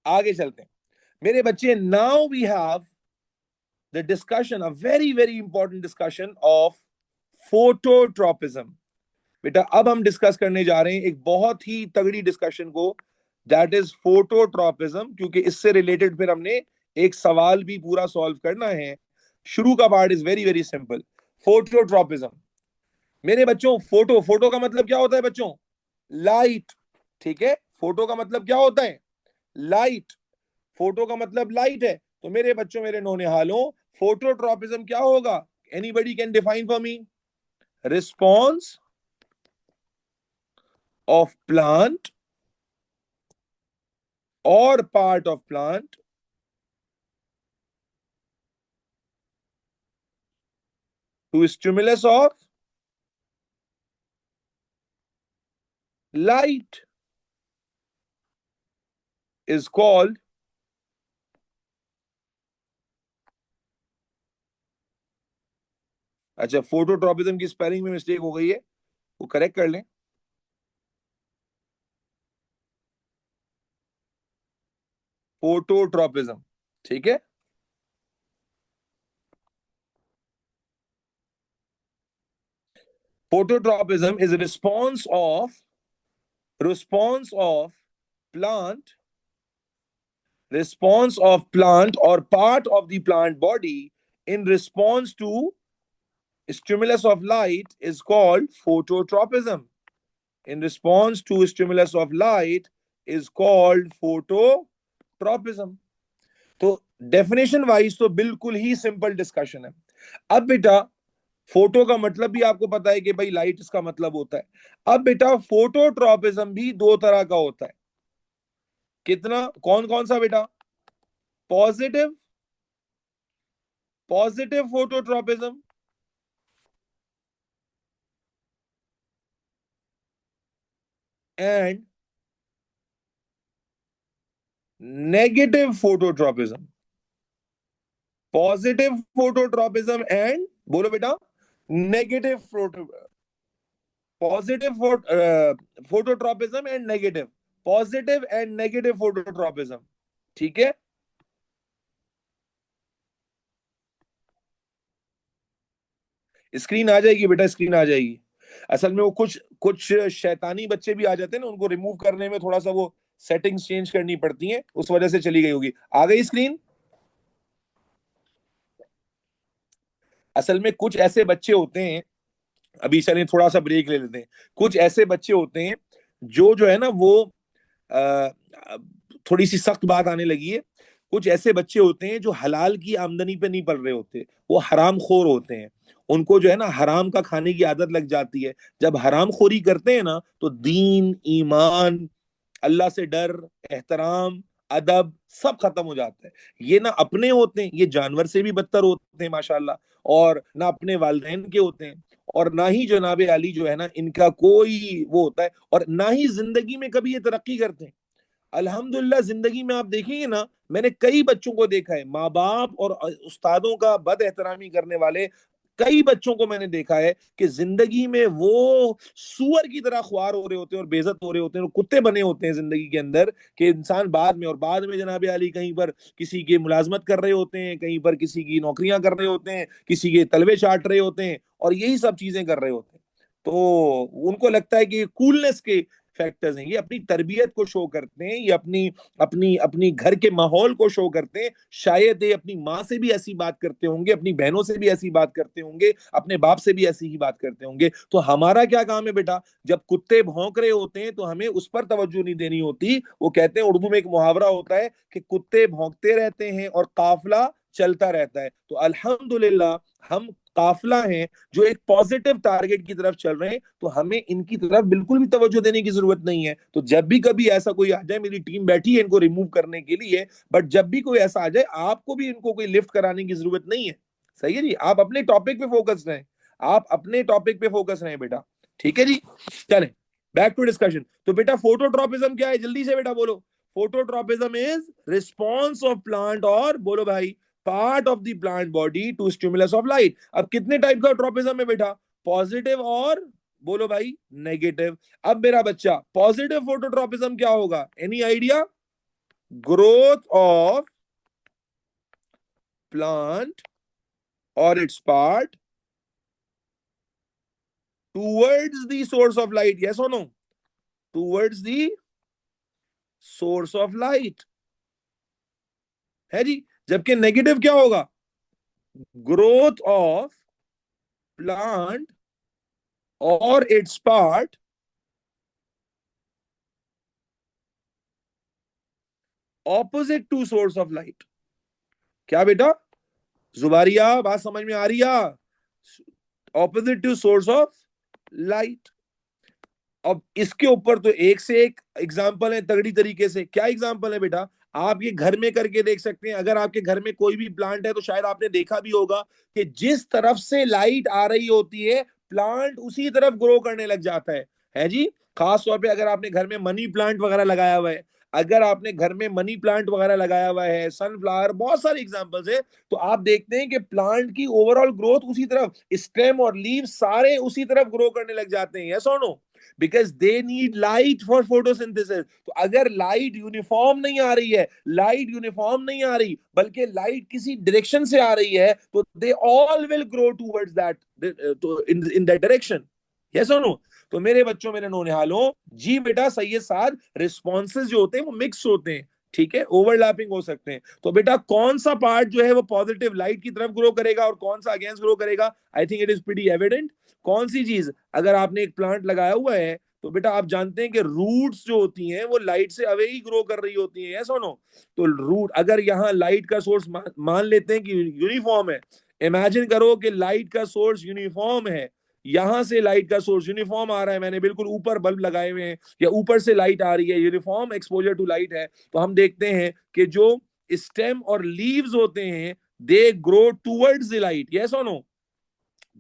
आगे चलते हैं। मेरे बच्चे now we have the discussion, a very very important discussion of phototropism. बेटा अब हम डिस्कस करने जा रहे हैं एक बहुत ही तगड़ी डिस्कशन को, दैट इज फोटोट्रोपिज्म। क्योंकि इससे रिलेटेड फिर हमने एक सवाल भी पूरा सॉल्व करना है। शुरू का part is very very simple. Phototropism मेरे बच्चों, फोटो, फोटो का मतलब क्या होता है बच्चों? लाइट। ठीक है, फोटो का मतलब क्या होता है? लाइट। फोटो का मतलब लाइट है। तो मेरे बच्चों, मेरे नौनिहालों, फोटोट्रोपिज्म क्या होगा? Anybody can define for me? Response of plant or part of plant to stimulus of light is called, अच्छा फोटोट्रोपिज्म की स्पेलिंग में मिस्टेक हो गई है, वो करेक्ट कर लें। फोटोट्रोपिज्म, ठीक है। Phototropism is a response of plant, response of plant or part of the plant body in response to stimulus of light is called phototropism. In response to stimulus of light is called phototropism. तो definition wise तो बिल्कुल ही simple discussion है। अब बेटा photo का मतलब भी आपको पता है कि भाई लाइट इसका मतलब होता है। अब बेटा फोटोट्रोपिज्म भी दो तरह का होता है। कितना, कौन कौन सा बेटा? Positive, positive phototropism and negative phototropism. Positive phototropism and, बोलो बेटा, negative photo, positive phototropism and negative, positive and negative phototropism. ठीक है। स्क्रीन आ जाएगी बेटा, स्क्रीन आ जाएगी। असल में वो कुछ कुछ शैतानी बच्चे भी आ जाते हैं ना, उनको रिमूव करने में थोड़ा सा वो सेटिंग्स चेंज करनी पड़ती हैं, उस वजह से चली गई होगी। आ गई स्क्रीन? असल में कुछ ऐसे बच्चे होते हैं, अभी चलिए थोड़ा सा ब्रेक ले लेते हैं। कुछ ऐसे बच्चे होते हैं जो है ना वो अ, थोड़ी सी सख्त बात आने लगी है। कुछ ऐसे बच्चे होते हैं जो हलाल की आमदनी पे नहीं पल रहे होते, वो हराम खोर होते हैं। उनको जो है ना हराम का खाने की आदत लग जाती है। जब हराम खोरी करते हैं ना तो दीन, ईमान, अल्लाह से डर, एहतराम, अदब सब खत्म हो जाता है। ये ना अपने होते हैं, ये जानवर से भी बदतर होते हैं माशाल्लाह, और ना अपने वालिदैन के होते हैं, और ना ही जनाबे अली जो है ना इनका कोई वो होता है, और ना ही जिंदगी में कभी ये तरक्की करते हैं। अल्हम्दुलिल्लाह जिंदगी में आप देखेंगे ना, मैंने कई बच्चों को देखा है, माँ बाप और उस्तादों का बद एहतरामी करने वाले कई बच्चों को मैंने देखा है कि जिंदगी में वो सुअर की तरह ख्वार हो रहे होते हैं और बेइज्जत हो रहे होते हैं और कुत्ते बने होते हैं जिंदगी के अंदर, कि इंसान बाद में जनाब अली कहीं पर किसी की मुलाजमत कर रहे होते हैं, कहीं पर किसी की नौकरियां कर रहे होते हैं, किसी के तलवे चाट रहे होते हैं, और यही सब चीजें कर रहे होते हैं। तो उनको लगता है कि कूलनेस के फैक्टर्स हैं, ये अपनी तरबियत को शो करते हैं, ये अपनी अपनी अपनी घर के माहौल को शो करते हैं। शायद ये अपनी माँ से भी ऐसी बात करते होंगे, अपनी बहनों से भी ऐसी बात करते होंगे, अपने बाप से भी ऐसी ही बात करते होंगे। तो हमारा क्या काम है बेटा, जब कुत्ते भौंक रहे होते हैं तो हमें उस पर तवज्जो नहीं देनी होती। वो कहते हैं, उर्दू में एक मुहावरा होता है कि कुत्ते भौंकते रहते हैं और काफिला चलता रहता है। तो अल्हम्दुलिल्लाह हम काफिला हैं जो एक पॉजिटिव टारगेट की तरफ चल रहे हैं, तो हमें इनकी तरफ बिल्कुल भी तवज्जो देने की जरूरत नहीं है। तो जब भी कभी ऐसा कोई आ जाए, मेरी टीम बैठी है इनको रिमूव करने के लिए, बट जब भी कोई ऐसा आ जाए आपको भी इनको कोई लिफ्ट कराने की जरूरत नहीं है। सही है जी, आप अपने टॉपिक पे फोकस रहें, आप अपने टॉपिक पे फोकस रहें बेटा। ठीक है जी, चलें बैक टू डिस्कशन। तो बेटा फोटोट्रॉपिज्म क्या है, जल्दी से बेटा बोलो। Phototropism is response of plant, और बोलो भाई, part of the plant body to stimulus of light. अब कितने टाइप का ट्रोपिज्म है बेटा, पॉजिटिव और बोलो भाई नेगेटिव। अब मेरा बच्चा, पॉजिटिव फोटोट्रॉपिज्म क्या होगा, any idea? Growth of plant और its part towards the source of light, yes और no? Towards the source of light है जी। जबकि नेगेटिव क्या होगा, ग्रोथ ऑफ प्लांट और its part opposite to source of light. क्या बेटा, जुबारिया बात समझ में आ रही है? Opposite to source of light. अब इसके ऊपर तो एक से एक एग्जाम्पल है तगड़ी तरीके से। क्या एग्जाम्पल है बेटा, आप ये घर में करके देख सकते हैं। अगर आपके घर में कोई भी प्लांट है तो शायद आपने देखा भी होगा कि जिस तरफ से लाइट आ रही होती है प्लांट उसी तरफ ग्रो करने लग जाता है जी। खास तौर पे अगर आपने घर में मनी प्लांट वगैरह लगाया हुआ है, अगर आपने घर में मनी प्लांट वगैरह लगाया हुआ है, सनफ्लावर, बहुत सारे एग्जांपल्स है, तो आप देखते हैं कि प्लांट की ओवरऑल ग्रोथ उसी तरफ, स्टेम और लीव सारे उसी तरफ ग्रो करने लग जाते हैं। यस और no? Because they need light for photosynthesis. तो अगर लाइट यूनिफॉर्म नहीं आ रही है, लाइट यूनिफॉर्म नहीं आ रही बल्कि लाइट किसी डायरेक्शन से आ रही है, तो they all will grow towards that, in that direction. Yes और नो? तो मेरे बच्चों, मेरे नौनिहालों, जी बेटा सैयद साद, रिस्पॉन्सेज जो होते हैं वो मिक्स होते हैं, ठीक है, ओवरलैपिंग हो सकते हैं। तो बेटा कौन सा पार्ट जो है वो पॉजिटिव लाइट की तरफ ग्रो करेगा और कौन सा अगेंस्ट ग्रो करेगा, I think it is pretty evident. कौन सी चीज, अगर आपने एक प्लांट लगाया हुआ है तो बेटा आप जानते हैं कि रूट्स जो होती हैं वो लाइट से अवे ही ग्रो कर रही होती हैं, यस और नो? तो रूट, अगर यहाँ लाइट का सोर्स मान लेते हैं कि यूनिफॉर्म है, इमेजिन करो कि लाइट का सोर्स यूनिफॉर्म है, यहां से लाइट का सोर्स यूनिफॉर्म आ रहा है, मैंने बिल्कुल ऊपर बल्ब लगाए हुए हैं, या ऊपर से लाइट आ रही है, यूनिफॉर्म एक्सपोजर टू लाइट है, तो हम देखते हैं कि जो स्टेम और लीव्स होते हैं they grow towards the light, yes और नो?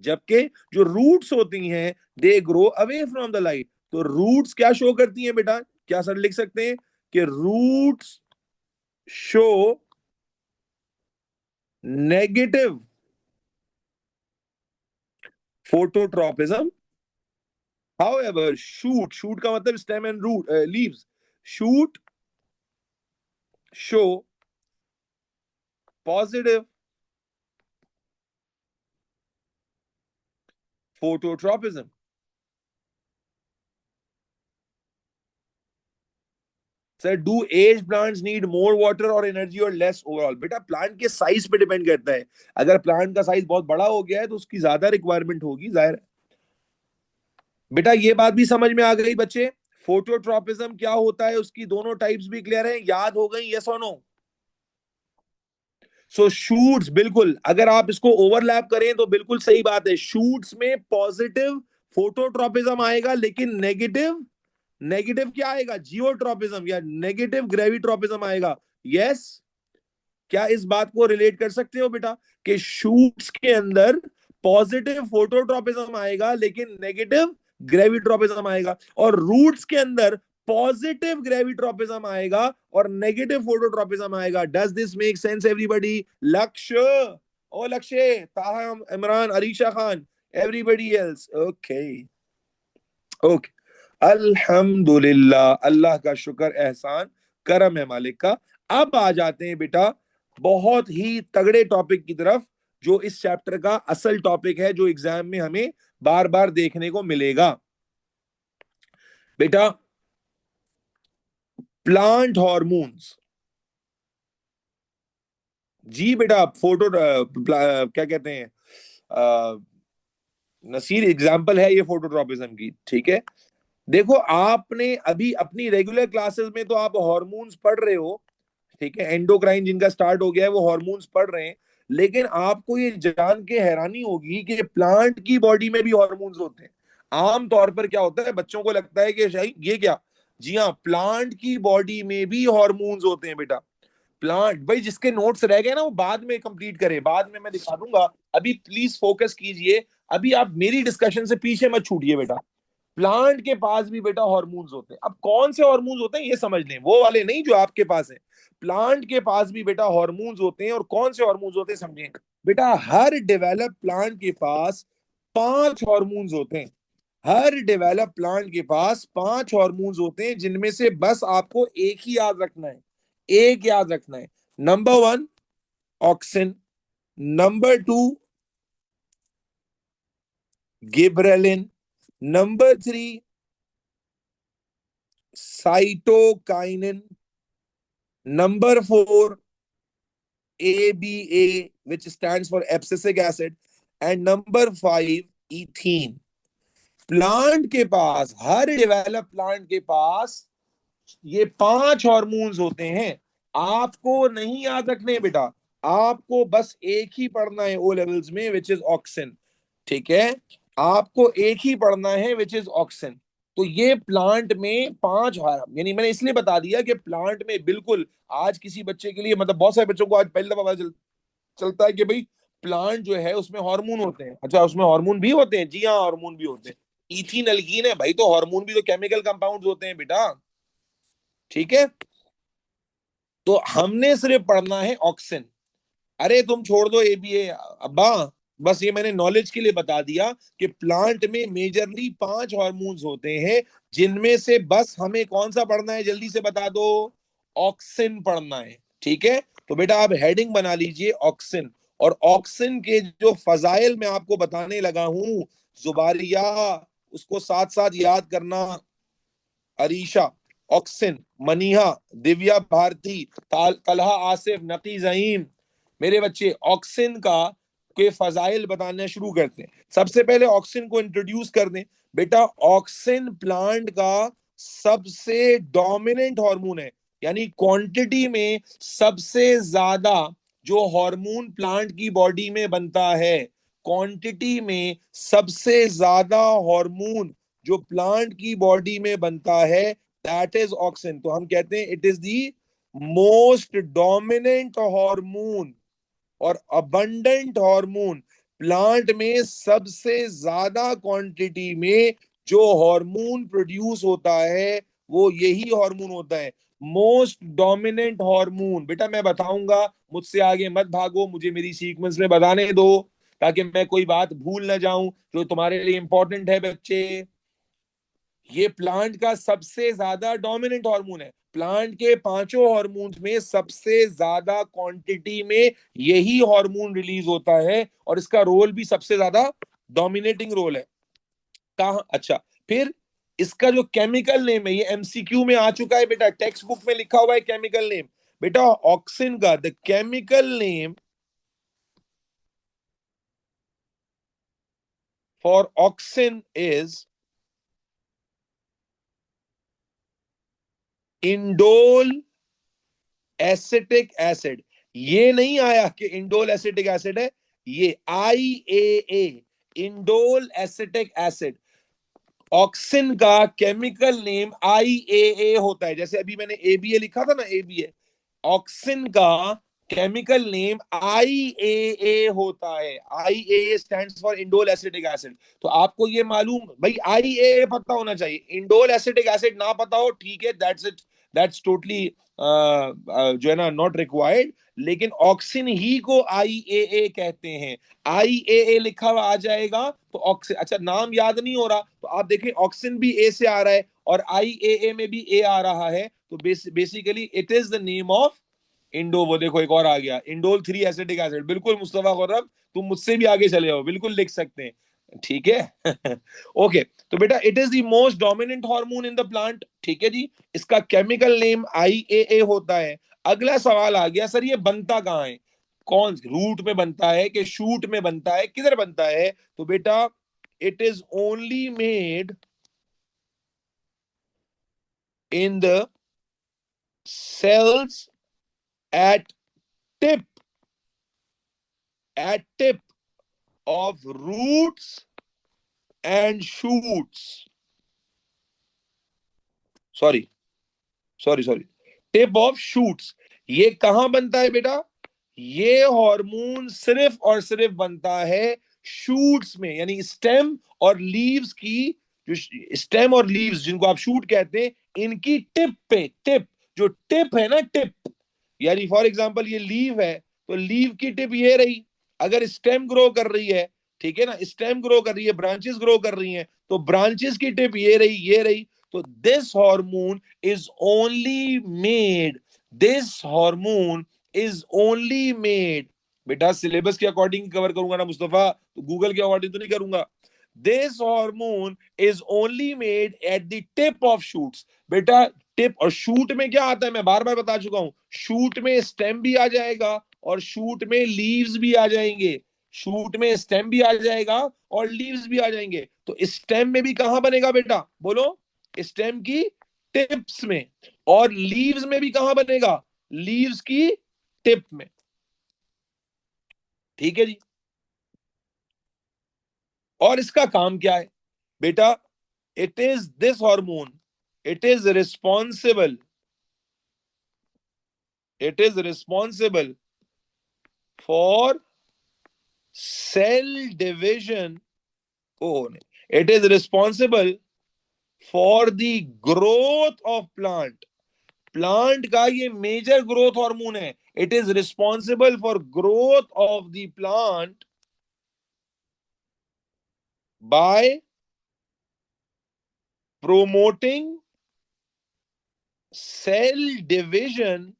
जबकि जो रूट्स होती हैं they grow away from the light. तो रूट्स क्या शो करती हैं बेटा, क्या सर लिख सकते हैं कि roots show negative phototropism. However shoot, shoot का मतलब stem and root, leaves, shoot show positive phototropism. Sir do as plants need more water और एनर्जी और लेस ओवरऑल? बेटा प्लांट के साइज पे डिपेंड करता है। अगर प्लांट का साइज बहुत बड़ा हो गया है तो उसकी ज्यादा रिक्वायरमेंट होगी, जाहिर है। बेटा ये बात भी समझ में आ गई बच्चे? फोटोट्रॉपिज्म क्या होता है, उसकी दोनों टाइप्स भी क्लियर है, याद हो गई? यस और नो? सो शूट्स, बिल्कुल, अगर आप इसको ओवरलैप करें तो बिल्कुल सही बात है। शूट्स में पॉजिटिव फोटोट्रॉपिज्म आएगा, लेकिन नेगेटिव, नेगेटिव क्या आएगा? जियोट्रॉपिज्म या नेगेटिव ग्रेविट्रॉपिज्म आएगा। यस? क्या इस बात को रिलेट कर सकते हो बेटा कि शूट्स के अंदर पॉजिटिव फोटोट्रॉपिज्म आएगा लेकिन नेगेटिव ग्रेविट्रॉपिज्म आएगा, और रूट्स के अंदर पॉजिटिव ग्रेविट्रॉपिज्म आएगा और नेगेटिव फोटोट्रॉपिज्म आएगा? Does this make sense everybody? Lakshya, ओ Lakshya, Taham, Imran, Arisha Khan, everybody else, okay okay. अल्हम्दुलिल्लाह, अल्लाह का शुक्र, एहसान, करम है मालिक का। अब आ जाते हैं बेटा बहुत ही तगड़े टॉपिक की तरफ, जो इस चैप्टर का असल टॉपिक है, जो एग्जाम में हमें बार बार देखने को मिलेगा। बेटा प्लांट हॉर्मोन्स। जी बेटा, क्या कहते हैं, नसीर, एग्जाम्पल है ये फोटोट्रॉपिज्म की, ठीक है। देखो आपने अभी अपनी रेगुलर क्लासेस में तो आप हॉर्मोन्स पढ़ रहे हो, ठीक है, एंडोक्राइन जिनका स्टार्ट हो गया है वो हॉर्मोन्स पढ़ रहे हैं, लेकिन आपको ये जान के हैरानी होगी कि प्लांट की बॉडी में भी हॉर्मोन्स होते हैं। आम तौर पर क्या होता है, बच्चों को लगता है कि शायद ये क्या, जी हाँ, प्लांट की बॉडी में भी हॉर्मोन्स होते हैं बेटा। प्लांट, भाई जिसके नोट्स रह गए ना वो बाद में कंप्लीट करें, बाद में मैं दिखा दूंगा, अभी प्लीज फोकस कीजिए। अभी आप मेरी डिस्कशन से पीछे मत छूटिए बेटा। प्लांट के पास भी बेटा हॉर्मोन्स होते हैं। अब कौन से हॉर्मोन्स होते हैं ये समझ लें, वो वाले नहीं जो आपके पास है। प्लांट के पास भी बेटा हॉर्मोन्स होते हैं, और कौन से हॉर्मोन्स होते हैं समझें बेटा। हर डेवलप प्लांट के पास 5 हॉर्मोन्स होते हैं। हर डेवलप प्लांट के पास 5 हॉर्मोन्स होते हैं, जिनमें से बस आपको एक ही याद रखना है, एक याद रखना है। Number 1 auxin, number 2 gibberellin, number 3 cytokinin, number 4 ABA, which stands for abscisic acid, and number 5 ethene. Plant के पास, हर डेवलप प्लांट के पास ये 5 हॉर्मोन्स होते हैं। आपको नहीं याद रखने बेटा, आपको बस एक ही पढ़ना है ओ लेवल्स में, विच इज ऑक्सिन, ठीक है। आपको एक ही पढ़ना है, विच इज ऑक्सिन। तो ये प्लांट में 5 यानी मैंने इसलिए बता दिया कि प्लांट में बिल्कुल, आज किसी बच्चे के लिए, मतलब बहुत सारे बच्चों को आज पहली दफा पता चलता है कि भाई प्लांट जो है उसमें हार्मोन होते हैं। अच्छा, उसमें हार्मोन भी होते हैं? जी हाँ, हार्मोन भी होते हैं। इथीन अल्कीन है भाई, तो हार्मोन भी तो केमिकल कंपाउंड्स होते हैं बेटा, ठीक है। तो हमने सिर्फ पढ़ना है ऑक्सिन। अरे तुम छोड़ दो एबीए अब्बा, बस ये मैंने नॉलेज के लिए बता दिया कि प्लांट में मेजरली 5 हॉर्मोन्स होते हैं, जिनमें से बस हमें कौन सा पढ़ना है, जल्दी से बता दो, ऑक्सिन पढ़ना है, ठीक है। तो बेटा आप हेडिंग बना लीजिए ऑक्सिन, और ऑक्सिन के जो फजाइल मैं आपको बताने लगा हूं, जुबारिया, उसको साथ साथ याद करना। अरीशा, ऑक्सिन, मनीहा, दिव्या भारती, तलहा आसिफ, नकी जहीम, मेरे बच्चे ऑक्सिन का के फजाइल बताना शुरू करते हैं। सबसे पहले ऑक्सिन को इंट्रोड्यूस कर दें बेटा। ऑक्सिन प्लांट का सबसे डोमिनेंट हार्मोन है, यानी क्वांटिटी में सबसे ज्यादा जो हार्मोन प्लांट की बॉडी में बनता है, क्वांटिटी में सबसे ज्यादा हार्मोन जो प्लांट की बॉडी में बनता है, दैट इज ऑक्सिन। तो हम कहते हैं it is the most dominant hormone और अबंडेंट हार्मोन। प्लांट में सबसे ज्यादा क्वांटिटी में जो हार्मोन प्रोड्यूस होता है वो यही हार्मोन होता है, मोस्ट डोमिनेंट हार्मोन। बेटा मैं बताऊंगा, मुझसे आगे मत भागो, मुझे मेरी सीक्वेंस में बताने दो, ताकि मैं कोई बात भूल ना जाऊं जो तुम्हारे लिए इंपॉर्टेंट है बच्चे। ये प्लांट का सबसे ज्यादा डोमिनेंट हार्मोन है। प्लांट के 5 हार्मोन्स में सबसे ज्यादा क्वांटिटी में यही हार्मोन रिलीज होता है, और इसका रोल भी सबसे ज्यादा डोमिनेटिंग रोल है। कहा? अच्छा, फिर इसका जो केमिकल नेम है, ये एमसीक्यू में आ चुका है बेटा, टेक्स्ट बुक में लिखा हुआ है केमिकल नेम। बेटा ऑक्सिन का the chemical name for auxin is indole acetic acid. ये नहीं आया कि इंडोल एसिटिक एसिड है, ये IAA, indole acetic acid. Auxin का केमिकल नेम IAA होता है, जैसे अभी मैंने ABA लिखा था ना, ABA। ऑक्सिन का केमिकल नेम IAA होता है। IAA stands for indole acetic acid. तो आपको ये मालूम भाई, IAA पता होना चाहिए, इंडोल एसिटिक एसिड ना पता हो ठीक है, दैट्स इट, दैट्स टोटली जो है ना नॉट रिक्वायर्ड। लेकिन ऑक्सिन ही को IAA कहते हैं। IAA लिखा हुआ आ जाएगा तो ऑक्सिन, अच्छा नाम याद नहीं हो रहा तो आप देखें, ऑक्सिन भी A से आ रहा है और IAA में भी A आ रहा है, तो basically it is the name of Indo. वो देखो एक और आ गया, इंडोल 3 एसिटिक एसिड। बिल्कुल मुस्तफा गौरव, तुम मुझसे भी आगे चले हो, बिल्कुल लिख सकते हैं, ठीक है। ओके, तो बेटा it is the most dominant hormone in the plant, ठीक है जी। इसका केमिकल नेम IAA होता है। अगला सवाल आ गया, सर ये बनता कहाँ है, कौन रूट में बनता है कि शूट में बनता है, किधर बनता है? तो बेटा it is only made in the cells at tip tip of roots and shoots, sorry sorry, tip of shoots. ये कहां बनता है बेटा? ये हार्मोन सिर्फ और सिर्फ बनता है शूट्स में, यानी स्टेम और लीव्स की, जो स्टेम और लीव्स जिनको आप शूट कहते हैं, इनकी टिप पे, टिप जो टिप है ना, टिप, यानी फॉर एग्जांपल ये लीव है तो लीव की टिप ये रही। अगर स्टेम ग्रो कर रही है, ठीक है ना, स्टेम ग्रो कर रही है, ब्रांचेस ग्रो कर रही हैं, तो ब्रांचेस की टिप ये रही, ये रही। तो this hormone is only made, this hormone is only made, बेटा सिलेबस के अकॉर्डिंग कवर करूंगा ना मुस्तफा, तो गूगल के अकॉर्डिंग तो नहीं करूंगा। This hormone is only made at the tip of shoots. बेटा टिप और शूट में क्या आता है, मैं बार बार बता चुका हूं, शूट में स्टेम भी आ जाएगा और शूट में लीव्स भी आ जाएंगे, शूट में स्टेम भी आ जाएगा और लीव्स भी आ जाएंगे। तो स्टेम में भी कहां बनेगा बेटा, बोलो? स्टेम की टिप्स में। और लीव्स में भी कहां बनेगा? लीव्स की टिप में, ठीक है जी। और इसका काम क्या है बेटा? It is this hormone, it is responsible, it is responsible for cell division. ओ नहीं, it is responsible for the growth of plant. Plant का ये मेजर ग्रोथ हार्मोन है। It is responsible for growth of the plant by promoting cell division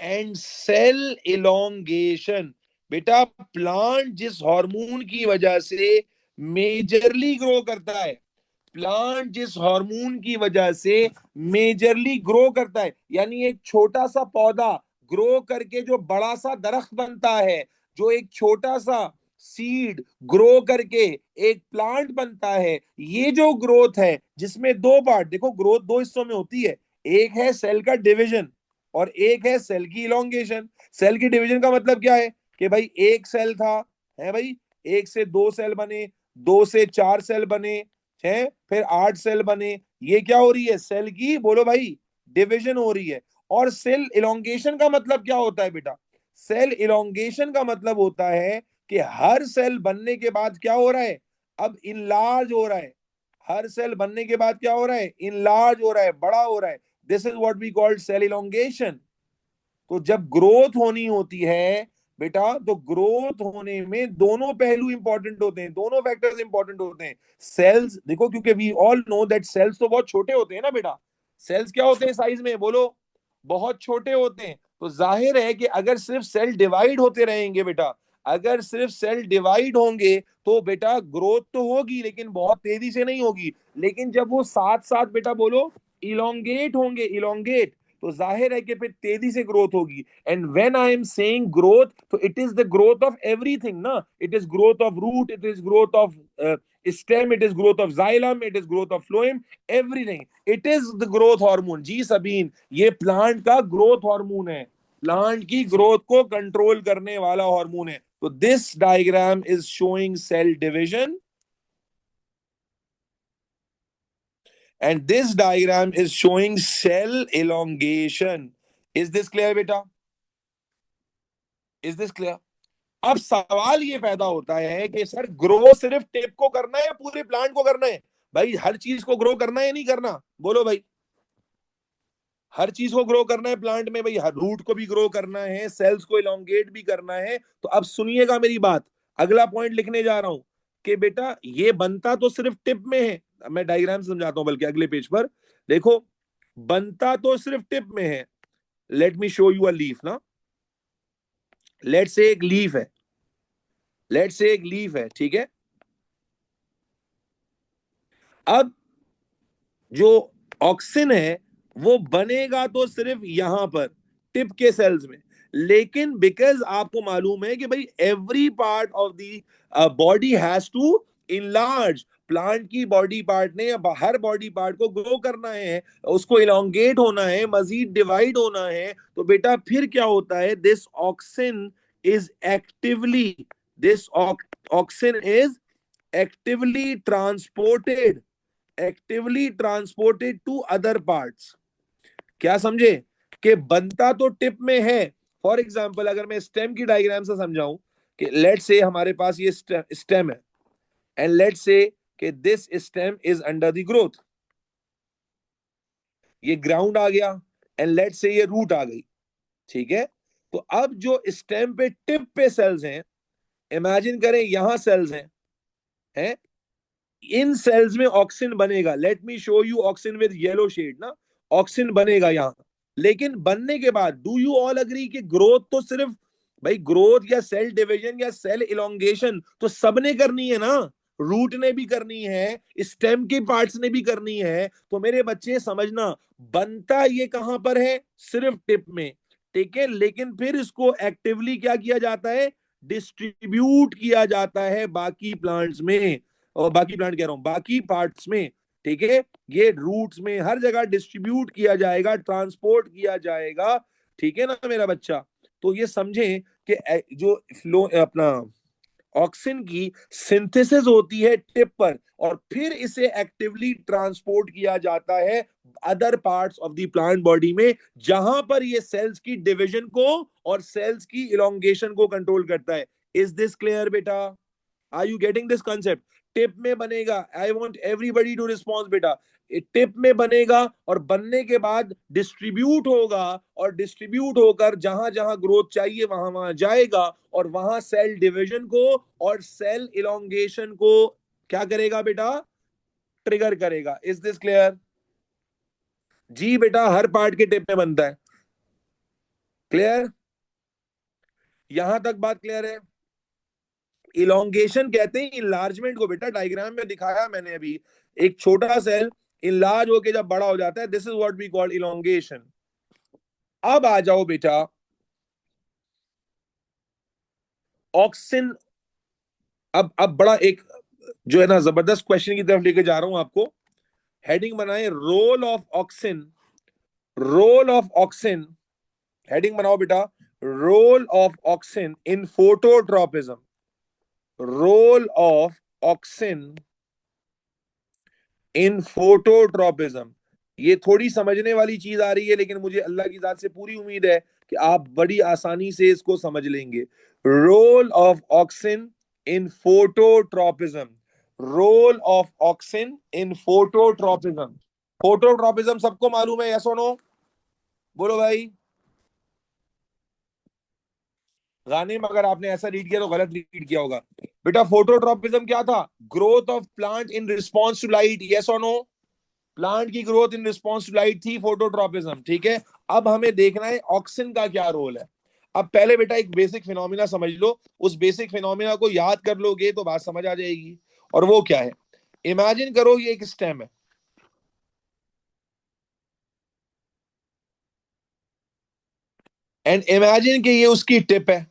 and cell elongation. बेटा plant जिस hormone की वजह से मेजरली ग्रो करता है, प्लांट जिस हार्मोन की वजह से मेजरली ग्रो करता है, यानी एक छोटा सा पौधा ग्रो करके जो बड़ा सा दरख्त बनता है, जो एक छोटा सा सीड ग्रो करके एक प्लांट बनता है, ये जो ग्रोथ है जिसमें दो पार्ट, देखो ग्रोथ दो हिस्सों में होती है, एक है सेल का डिवीजन और एक है सेल की इलोंगेशन। सेल की डिवीजन का मतलब क्या है कि भाई एक सेल था, है भाई, एक से दो सेल बने, दो से चार सेल बने, है फिर आठ सेल बने, ये क्या हो रही है? सेल की, बोलो भाई, डिवीजन हो रही है। और सेल इलोंगेशन का मतलब क्या होता है बेटा? सेल इलोंगेशन का मतलब होता है कि हर सेल बनने के बाद क्या हो रहा है? अब इनलार्ज हो रहा है। हर सेल बनने के बाद क्या हो रहा है? इनलार्ज हो रहा है, बड़ा हो रहा है। This is what we called cell elongation. तो जब ग्रोथ होनी होती है बेटा, तो ग्रोथ होने में दोनों पहलू इंपॉर्टेंट होते हैं, दोनों फैक्टर्स इंपॉर्टेंट होते हैं। सेल्स देखो, क्योंकि we all know that cells तो बहुत छोटे होते हैं ना बेटा। सेल्स क्या होते हैं साइज में, बोलो? बहुत छोटे होते हैं। तो जाहिर है कि अगर सिर्फ सेल डिवाइड होते रहेंगे बेटा, अगर सिर्फ सेल डिवाइड होंगे तो बेटा ग्रोथ तो होगी लेकिन बहुत तेजी से नहीं होगी, लेकिन जब वो साथ साथ बेटा बोलो इलोंगेट होंगे, इलोंगेट, तो जाहिर है कि फिर तेजी से ग्रोथ होगी। And when I am saying growth, तो it is the growth of everything ना, it is growth of root, it is growth of stem, it is growth of xylem, it is growth of phloem, everything it is the growth hormone. जी सबीन, ये plant का growth hormone है, plant की growth को control करने वाला hormone है। तो this diagram is showing cell division and this diagram is showing cell elongation. Is this clear beta? Is this clear? अब सवाल ये पैदा होता है कि सर ग्रो सिर्फ टिप को करना है या पूरे प्लांट को करना है? भाई हर चीज को ग्रो करना है या नहीं करना, बोलो भाई। हर चीज को ग्रो करना है प्लांट में भाई, हर रूट को भी ग्रो करना है, सेल्स को इलोंगेट भी करना है। तो अब सुनिएगा मेरी बात, अगला पॉइंट लिखने जा रहा हूं कि बेटा ये बनता तो सिर्फ टिप में है। मैं डायग्राम समझाता हूं बल्कि अगले पेज पर देखो, बनता तो सिर्फ टिप में है। Let me show you a leaf ना, लेट से एक लीफ है, लेट से एक लीफ है, ठीक है। अब जो ऑक्सिन है वो बनेगा तो सिर्फ यहां पर टिप के सेल्स में, लेकिन बिकॉज आपको मालूम है कि भाई every part of the body has to enlarge, plant की बॉडी पार्ट ने या हर बॉडी पार्ट को ग्रो करना है, उसको इलोंगेट होना है, मजीद डिवाइड होना है। तो बेटा फिर क्या होता है, this auxin is actively, this auxin is actively transported, actively transported to other parts. क्या समझे कि बनता तो टिप में है। फॉर एग्जाम्पल अगर मैं स्टेम की डायग्राम से समझाऊं कि लेट से हमारे पास ये स्टेम है एंड लेट से कि this stem is under the growth, ये ग्राउंड आ गया एंड लेट से ये रूट आ गई, ठीक है। तो अब जो स्टेम पे टिप पे सेल्स हैं, इमेजिन करें यहां सेल्स हैं, इन सेल्स में ऑक्सिन बनेगा। Let me show you auxin with yellow shade ना, ऑक्सिन बनेगा यहां। लेकिन बनने के बाद डू यू ऑल अग्री कि ग्रोथ तो सिर्फ भाई ग्रोथ या सेल डिवीजन या सेल इलोंगेशन तो सबने करनी है ना, रूट ने भी करनी है, स्टेम के पार्ट्स ने भी करनी है। तो मेरे बच्चे समझना, बनता ये कहां पर है, सिर्फ टिप में, ठीक है। लेकिन फिर इसको एक्टिवली क्या किया जाता है, डिस्ट्रीब्यूट किया जाता है बाकी प्लांट्स में, और बाकी प्लांट कह रहा हूं बाकी पार्ट्स में, ठीक है। ये रूट्स में हर जगह डिस्ट्रीब्यूट किया जाएगा, ट्रांसपोर्ट किया जाएगा, ठीक है ना मेरा बच्चा। तो ये समझें कि जो फ्लो अपना ऑक्सिन की सिंथेसिस होती है टिप पर, और फिर इसे एक्टिवली ट्रांसपोर्ट किया जाता है other parts of the plant body में, जहां पर ये सेल्स की डिवीजन को और सेल्स की इलोंगेशन को कंट्रोल करता है। इज दिस क्लियर बेटा? Are you getting this concept? Tip में बनेगा, I want everybody to response बेटा, टिप में बनेगा और बनने के बाद डिस्ट्रीब्यूट होगा, और डिस्ट्रीब्यूट होकर जहां जहां ग्रोथ चाहिए वहां वहां जाएगा, और वहां सेल डिवीजन को और सेल इलोंगेशन को क्या करेगा बेटा, ट्रिगर करेगा। Is this clear? जी बेटा, हर पार्ट के टिप में बनता है। क्लियर? यहां तक बात क्लियर है? इलोंगेशन कहते हैं इनलार्जमेंट को बेटा, डायग्राम में दिखाया मैंने अभी, एक छोटा सेल इनलार्ज होके जब बड़ा हो जाता है, this is what we call elongation. अब आ जाओ बेटा ऑक्सिन, अब बड़ा एक जो है ना जबरदस्त क्वेश्चन की तरफ लेके जा रहा हूं आपको। हेडिंग बनाए role of auxin, role of auxin, heading बनाओ बेटा, role of auxin in phototropism, role of auxin in phototropism. ये थोड़ी समझने वाली चीज आ रही है, लेकिन मुझे अल्लाह की जात से पूरी उम्मीद है कि आप बड़ी आसानी से इसको समझ लेंगे। Role of auxin in phototropism, role of auxin in phototropism. Phototropism सबको मालूम है, यस और नो, बोलो भाई। गाने में अगर आपने ऐसा रीड किया तो गलत रीड किया होगा बेटा। फोटोट्रोपिज्म क्या था, growth of plant in response to light, yes और नो, प्लांट की growth in response to light थी फोटोट्रोपिज्म, ठीक है। अब हमें देखना है ऑक्सिन का क्या रोल है। अब पहले बेटा एक बेसिक फिनोमिना समझ लो, उस बेसिक फिनोमिना को याद कर लोगे तो बात समझ आ जाएगी। और वो क्या है? इमेजिन करो ये एक स्टेम है, एंड इमेजिन कि ये उसकी टिप है।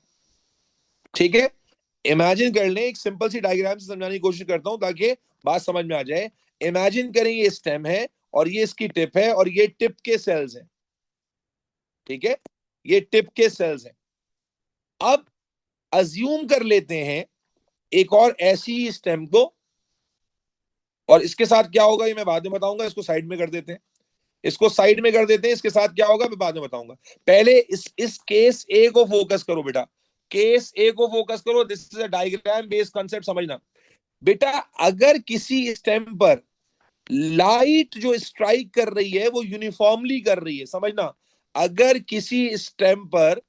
ठीक है, इमेजिन कर लें, एक सिंपल सी डायग्राम से समझाने की कोशिश करता हूं ताकि बात समझ में आ जाए। इमेजिन करें ये स्टेम है और ये इसकी टिप है और ये टिप के सेल्स हैं। ठीक है, ये टिप के सेल्स हैं। अब अज्यूम कर लेते हैं एक और ऐसी स्टेम को, और इसके साथ क्या होगा ये मैं बाद में बताऊंगा, इसको साइड में कर देते हैं, इसको साइड में कर देते हैं, इसके साथ क्या होगा मैं बाद में बताऊंगा। पहले इस केस ए को फोकस करो बेटा, केस ए को फोकस करो। This is a diagram based concept, समझना बेटा। अगर किसी स्टेम पर लाइट जो स्ट्राइक कर रही है वो यूनिफॉर्मली कर रही है, समझना, अगर किसी स्टेम पर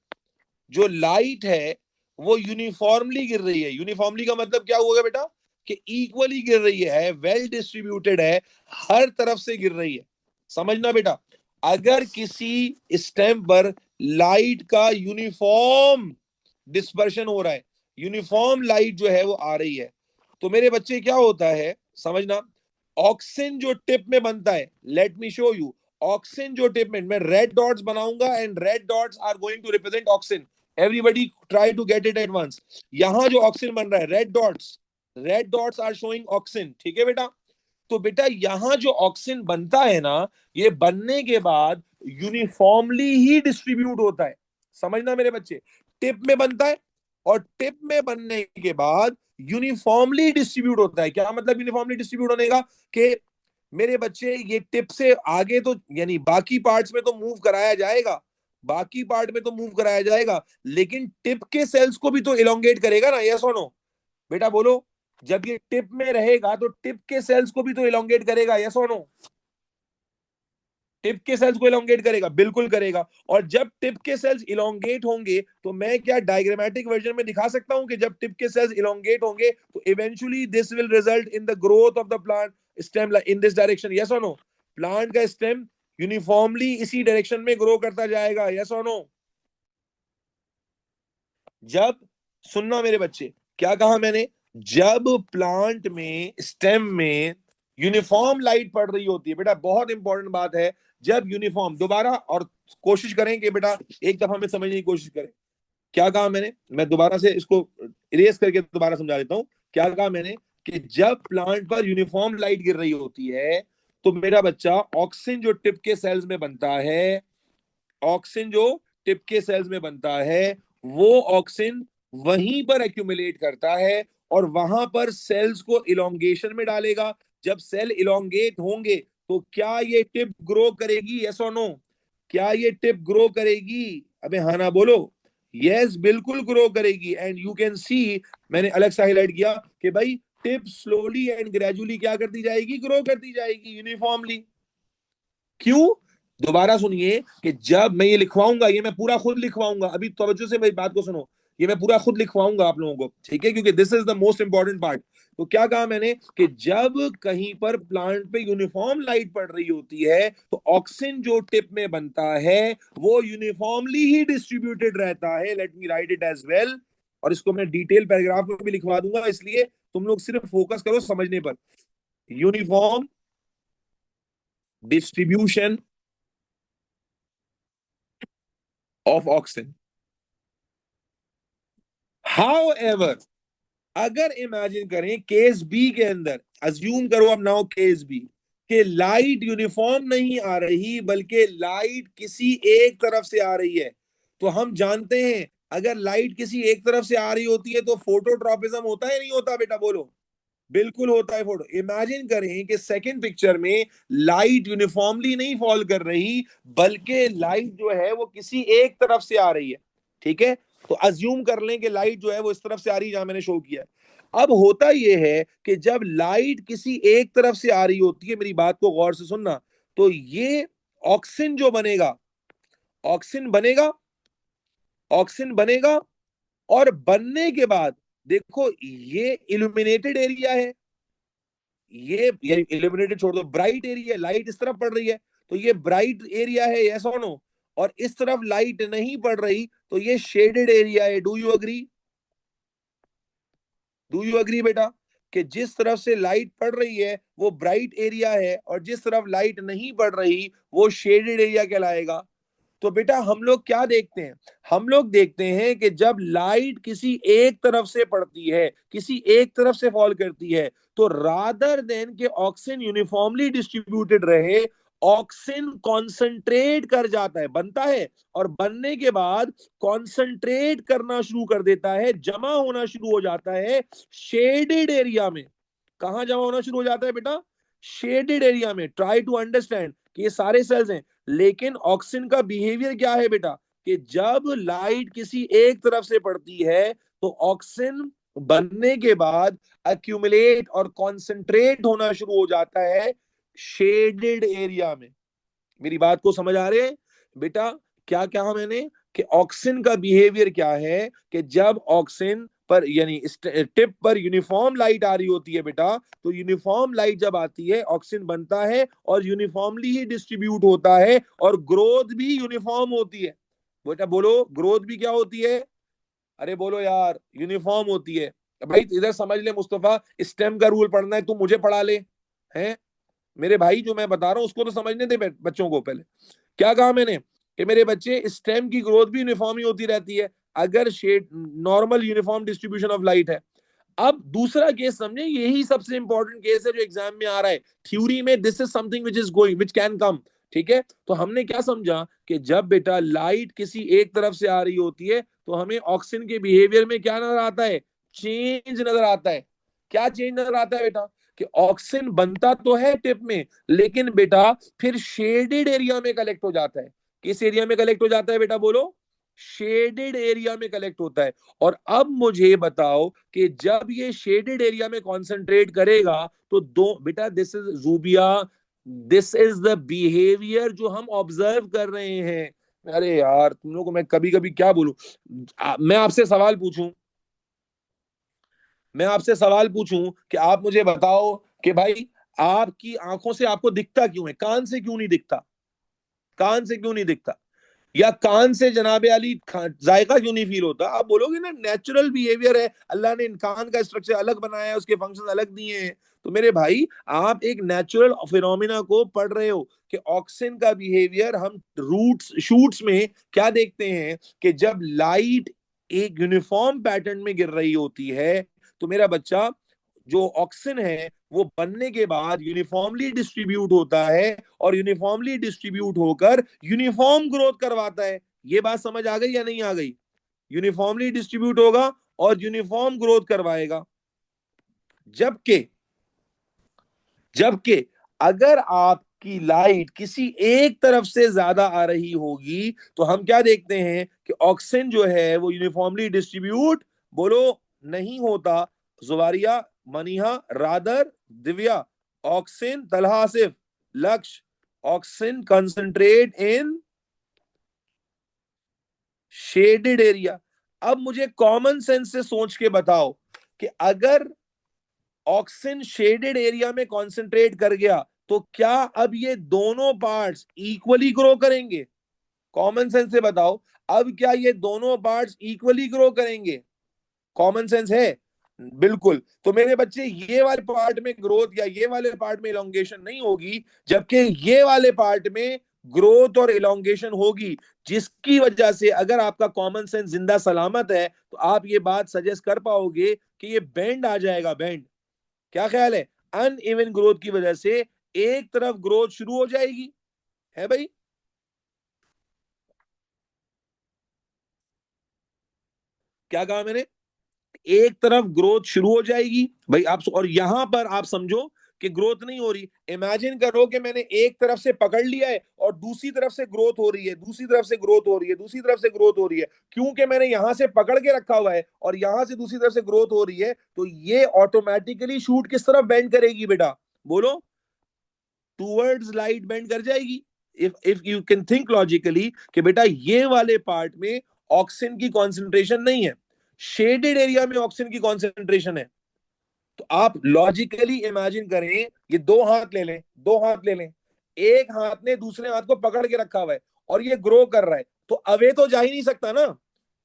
जो लाइट है वो यूनिफॉर्मली गिर रही है, यूनिफॉर्मली का मतलब क्या होगा बेटा, कि इक्वली गिर रही है, वेल डिस्ट्रीब्यूटेड है, हर तरफ से गिर रही है। समझना बेटा, अगर किसी स्टेम पर लाइट का यूनिफॉर्म डिस्पर्शन हो रहा है, यूनिफॉर्म लाइट जो है वो आ रही है, तो मेरे बच्चे क्या होता है समझना, ऑक्सिन जो टिप में बनता है, let me show you, auxin जो टिप में, मैं रेड डॉट्स बनाऊंगा and red dots are going to represent auxin. Everybody try to get it at once. यहां जो ऑक्सिन बन रहा है, red dots are showing auxin. ठीक है बेटा, तो बेटा यहां जो ऑक्सिन बनता है ना, ये बनने के बाद यूनिफॉर्मली ही डिस्ट्रीब्यूट होता है। समझना मेरे बच्चे, टिप में बनता है और टिप में बनने के बाद यूनिफॉर्मली डिस्ट्रीब्यूट होता है। क्या मतलब यूनिफॉर्मली डिस्ट्रीब्यूट होने का, कि मेरे बच्चे ये टिप से आगे तो यानी बाकी पार्ट्स में तो मूव कराया जाएगा, बाकी पार्ट में तो मूव कराया जाएगा, लेकिन टिप के सेल्स को भी तो इलोंगेट करेगा ना, यस और नो? बेटा बोलो, जब ये टिप में रहेगा तो टिप के सेल्स को भी तो इलोंगेट करेगा, यस और नो? टिप के सेल्स को इलोंगेट करेगा, बिल्कुल करेगा। और जब टिप के सेल्स इलोंगेट होंगे तो मैं क्या डायग्रामेटिक वर्जन में दिखा सकता हूं कि जब टिप के सेल्स इलोंगेट होंगे तो eventually this will result in the growth of the plant stem in this direction, yes और नो? प्लांट का स्टेम यूनिफॉर्मली इसी डायरेक्शन में ग्रो करता जाएगा, यस और नो? जब, सुनना मेरे बच्चे, क्या कहा मैंने, जब प्लांट में स्टेम में यूनिफॉर्म लाइट पड़ रही होती है, बेटा बहुत इंपॉर्टेंट बात है, जब यूनिफॉर्म, दोबारा और कोशिश करें कि बेटा एक दफा में समझने की कोशिश करें। क्या कहा मैंने, मैं दोबारा से इसको इरेज करके दोबारा समझा देता हूं। क्या कहा मैंने, कि जब प्लांट पर यूनिफॉर्म लाइट गिर रही होती है तो मेरा बच्चा ऑक्सीजन जो टिप के सेल्स में बनता है, ऑक्सिन जो टिप के सेल्स में बनता है, वो ऑक्सिन वहीं पर एक्यूमुलेट करता है और वहां पर सेल्स को इलोंगेशन में डालेगा। जब सेल इलोंगेट होंगे तो क्या ये टिप ग्रो करेगी, यस और नो? क्या ये टिप ग्रो करेगी? अबे हाँ ना बोलो। यस, बिल्कुल ग्रो करेगी। एंड यू कैन सी, मैंने अलग से हाईलाइट किया कि भाई टिप स्लोली एंड ग्रेजुअली क्या करती जाएगी, ग्रो करती जाएगी यूनिफॉर्मली। क्यों? दोबारा सुनिए, कि जब मैं ये लिखवाऊंगा, ये मैं पूरा खुद लिखवाऊंगा, अभी तवज्जो से मेरी बात को सुनो, ये मैं पूरा खुद लिखवाऊंगा आप लोगों को, ठीक है, क्योंकि this is the most important part. तो क्या कहा मैंने, कि जब कहीं पर प्लांट पे यूनिफॉर्म लाइट पड़ रही होती है तो ऑक्सीजन जो टिप में बनता है वो यूनिफॉर्मली ही डिस्ट्रीब्यूटेड रहता है। Let me write it as well, और इसको मैं डिटेल पैराग्राफ में भी लिखवा दूंगा, इसलिए तुम लोग सिर्फ फोकस करो समझने पर। Uniform distribution of oxygen. How ever, अगर इमेजिन करें केस बी के अंदर, अज्यूम करो अब नाउ केस बी, कि लाइट यूनिफॉर्म नहीं आ रही बल्कि लाइट किसी एक तरफ से आ रही है, तो हम जानते हैं अगर लाइट किसी एक तरफ से आ रही होती है तो फोटोट्रॉपिज्म होता है नहीं होता, बेटा बोलो? बिल्कुल होता है फोटो। इमेजिन करें कि सेकंड पिक्चर में लाइट यूनिफॉर्मली नहीं फॉल कर रही बल्कि लाइट जो है वो किसी एक तरफ से आ रही है। ठीक है, तो अज्यूम कर लें कि लाइट जो है वो इस तरफ से आ रही है जहां मैंने शो किया है। अब होता यह है कि जब लाइट किसी एक तरफ से आ रही होती है, मेरी बात को गौर से सुनना, तो ये ऑक्सीजन जो बनेगा, ऑक्सीजन बनेगा, ऑक्सीजन बनेगा, और बनने के बाद देखो ये इल्यूमिनेटेड एरिया है, ये इल्यूमिनेटेड छोड़ दो, ब्राइट एरिया, लाइट इस तरफ पड़ रही है तो ये ब्राइट एरिया है, यस और नो? और इस तरफ लाइट नहीं पड़ रही, तो ये शेडेड एरिया है। Do you agree? Do you agree बेटा? कि जिस तरफ से लाइट पड़ रही है वो ब्राइट एरिया है, और जिस तरफ लाइट नहीं पड़ रही वो शेडेड एरिया कहलाएगा। तो बेटा हम लोग क्या देखते हैं? हम लोग देखते हैं कि जब लाइट किसी एक तरफ से पड़ती है, किसी एक तरफ से फॉल करती है, तो रादर देन के ऑक्सीजन यूनिफॉर्मली डिस्ट्रीब्यूटेड रहे, ऑक्सीजन कॉन्सेंट्रेट कर जाता है, बनता है, और बनने के बाद कॉन्सेंट्रेट करना शुरू कर देता है, जमा होना शुरू हो जाता है शेडेड एरिया में। कहां जमा होना शुरू हो जाता है बेटा? शेडेड एरिया में। ट्राई टू अंडरस्टैंड कि ये सारे सेल्स हैं, लेकिन ऑक्सीजन का बिहेवियर क्या है बेटा? कि जब लाइट किसी एक तरफ से पड़ती है तो ऑक्सीजन बनने के बाद अक्यूमुलेट और कॉन्सेंट्रेट होना शुरू हो जाता है शेडेड एरिया में। मेरी बात को समझ आ रहे हैं बेटा? क्या कहा मैंने? कि ऑक्सीजन का बिहेवियर क्या है कि जब ऑक्सीजन पर यानी टिप पर यूनिफॉर्म लाइट आ रही होती है बेटा, तो यूनिफॉर्म लाइट जब आती है ऑक्सीजन बनता है और यूनिफॉर्मली ही डिस्ट्रीब्यूट होता है, और ग्रोथ भी यूनिफॉर्म होती है। बेटा बोलो, ग्रोथ भी क्या होती है? अरे बोलो यार, यूनिफॉर्म होती है। भाई इधर समझ ले मुस्तफा, स्टेम का रूल पढ़ना है तू मुझे पढ़ा ले, हैं? मेरे भाई जो मैं बता रहा हूं उसको तो समझने दे बच्चों को पहले। क्या कहा मैंने? कि मेरे बच्चे, स्टेम की ग्रोथ भी यूनिफॉर्म ही होती रहती है अगर shade normal uniform distribution of light है। अब दूसरा केस समझे, यही सबसे इंपॉर्टेंट केस है जो एग्जाम में आ रहा है। थ्योरी में this is something which is going, which can come. ठीक है, तो हमने क्या समझा कि जब बेटा लाइट किसी एक तरफ से आ रही होती है तो हमें ऑक्सीजन के बिहेवियर में क्या नजर आता है? चेंज नजर आता है। क्या चेंज नजर आता है बेटा? कि ऑक्सीजन बनता तो है टिप में, लेकिन बेटा फिर शेडेड एरिया में कलेक्ट हो जाता है। किस एरिया में कलेक्ट हो जाता है बेटा बोलो? शेडेड एरिया में कलेक्ट होता है। और अब मुझे बताओ कि जब ये शेडेड एरिया में कॉन्सेंट्रेट करेगा तो दो बेटा, this is Zubia, this is the behaviour जो हम ऑब्जर्व कर रहे हैं। अरे यार तुम लोग को मैं कभी कभी क्या बोलूं। मैं आपसे सवाल पूछूं, मैं आपसे सवाल पूछूं कि आप मुझे बताओ कि भाई आपकी आंखों से आपको दिखता क्यों है, कान से क्यों नहीं दिखता? कान से क्यों नहीं दिखता? या कान से जनाबे अली जायका क्यों नहीं फील होता? आप बोलोगे ना नेचुरल बिहेवियर है, अल्लाह ने कान का स्ट्रक्चर अलग बनाया है, उसके फंक्शन अलग दिए हैं। तो मेरे भाई आप एक नेचुरल फिनोमिना को पढ़ रहे हो कि ऑक्सीजन का बिहेवियर हम रूट्स शूट्स में क्या देखते हैं कि जब लाइट एक यूनिफॉर्म पैटर्न में गिर रही होती है तो मेरा बच्चा जो ऑक्सीजन है वो बनने के बाद यूनिफॉर्मली डिस्ट्रीब्यूट होता है, और यूनिफॉर्मली डिस्ट्रीब्यूट होकर यूनिफॉर्म ग्रोथ करवाता है। ये बात समझ आ गई या नहीं आ गई? यूनिफॉर्मली डिस्ट्रीब्यूट होगा और यूनिफॉर्म ग्रोथ करवाएगा। जबकि जबकि अगर आपकी लाइट किसी एक तरफ से ज्यादा आ रही होगी तो हम क्या देखते हैं कि ऑक्सीजन जो है वो यूनिफॉर्मली डिस्ट्रीब्यूट बोलो नहीं होता। जुवारिया, मनीहा, रादर, दिव्या, ऑक्सीजन, तलहा, आसिफ, लक्ष्य, ऑक्सीजन कंसंट्रेट इन शेडेड एरिया। अब मुझे कॉमन सेंस से सोच के बताओ कि अगर ऑक्सीजन शेडेड एरिया में कॉन्सेंट्रेट कर गया तो क्या अब ये दोनों पार्ट्स इक्वली ग्रो करेंगे? कॉमन सेंस से बताओ, अब क्या ये दोनों पार्ट्स इक्वली ग्रो करेंगे? कॉमन सेंस है? बिल्कुल। तो मेरे बच्चे ये वाले पार्ट में ग्रोथ या ये वाले पार्ट में इलोंगेशन नहीं होगी, जबकि ये वाले पार्ट में ग्रोथ और इलोंगेशन होगी, जिसकी वजह से अगर आपका कॉमन सेंस जिंदा सलामत है तो आप ये बात सजेस्ट कर पाओगे कि ये बेंड आ जाएगा, बेंड। क्या ख्याल है? अनइवन ग्रोथ की वजह से एक तरफ ग्रोथ शुरू हो जाएगी, है भाई? क्या कहा मैंने? एक तरफ ग्रोथ शुरू हो जाएगी भाई आप, और यहां पर आप समझो कि ग्रोथ नहीं हो रही। इमेजिन करो कि मैंने एक तरफ से पकड़ लिया है और दूसरी तरफ से ग्रोथ हो रही है, दूसरी तरफ से ग्रोथ हो रही है, दूसरी तरफ से ग्रोथ हो रही है। क्योंकि मैंने यहां से पकड़ के रखा हुआ है और यहां से दूसरी तरफ से ग्रोथ हो रही है, तो ये ऑटोमेटिकली शूट किस तरफ बेंड करेगी बेटा बोलो? टूवर्ड्स लाइट बेंड कर जाएगी। If you can think logically कि बेटा ये वाले पार्ट में ऑक्सीजन की कॉन्सेंट्रेशन नहीं है, शेडेड एरिया में ऑक्सीजन की कॉन्सेंट्रेशन है, तो आप लॉजिकली इमेजिन करें, ये दो हाथ ले लें, दो हाथ ले लें, एक हाथ ने दूसरे हाथ को पकड़ के रखा हुआ है और ये ग्रो कर रहा है, तो अवे तो जा ही नहीं सकता ना।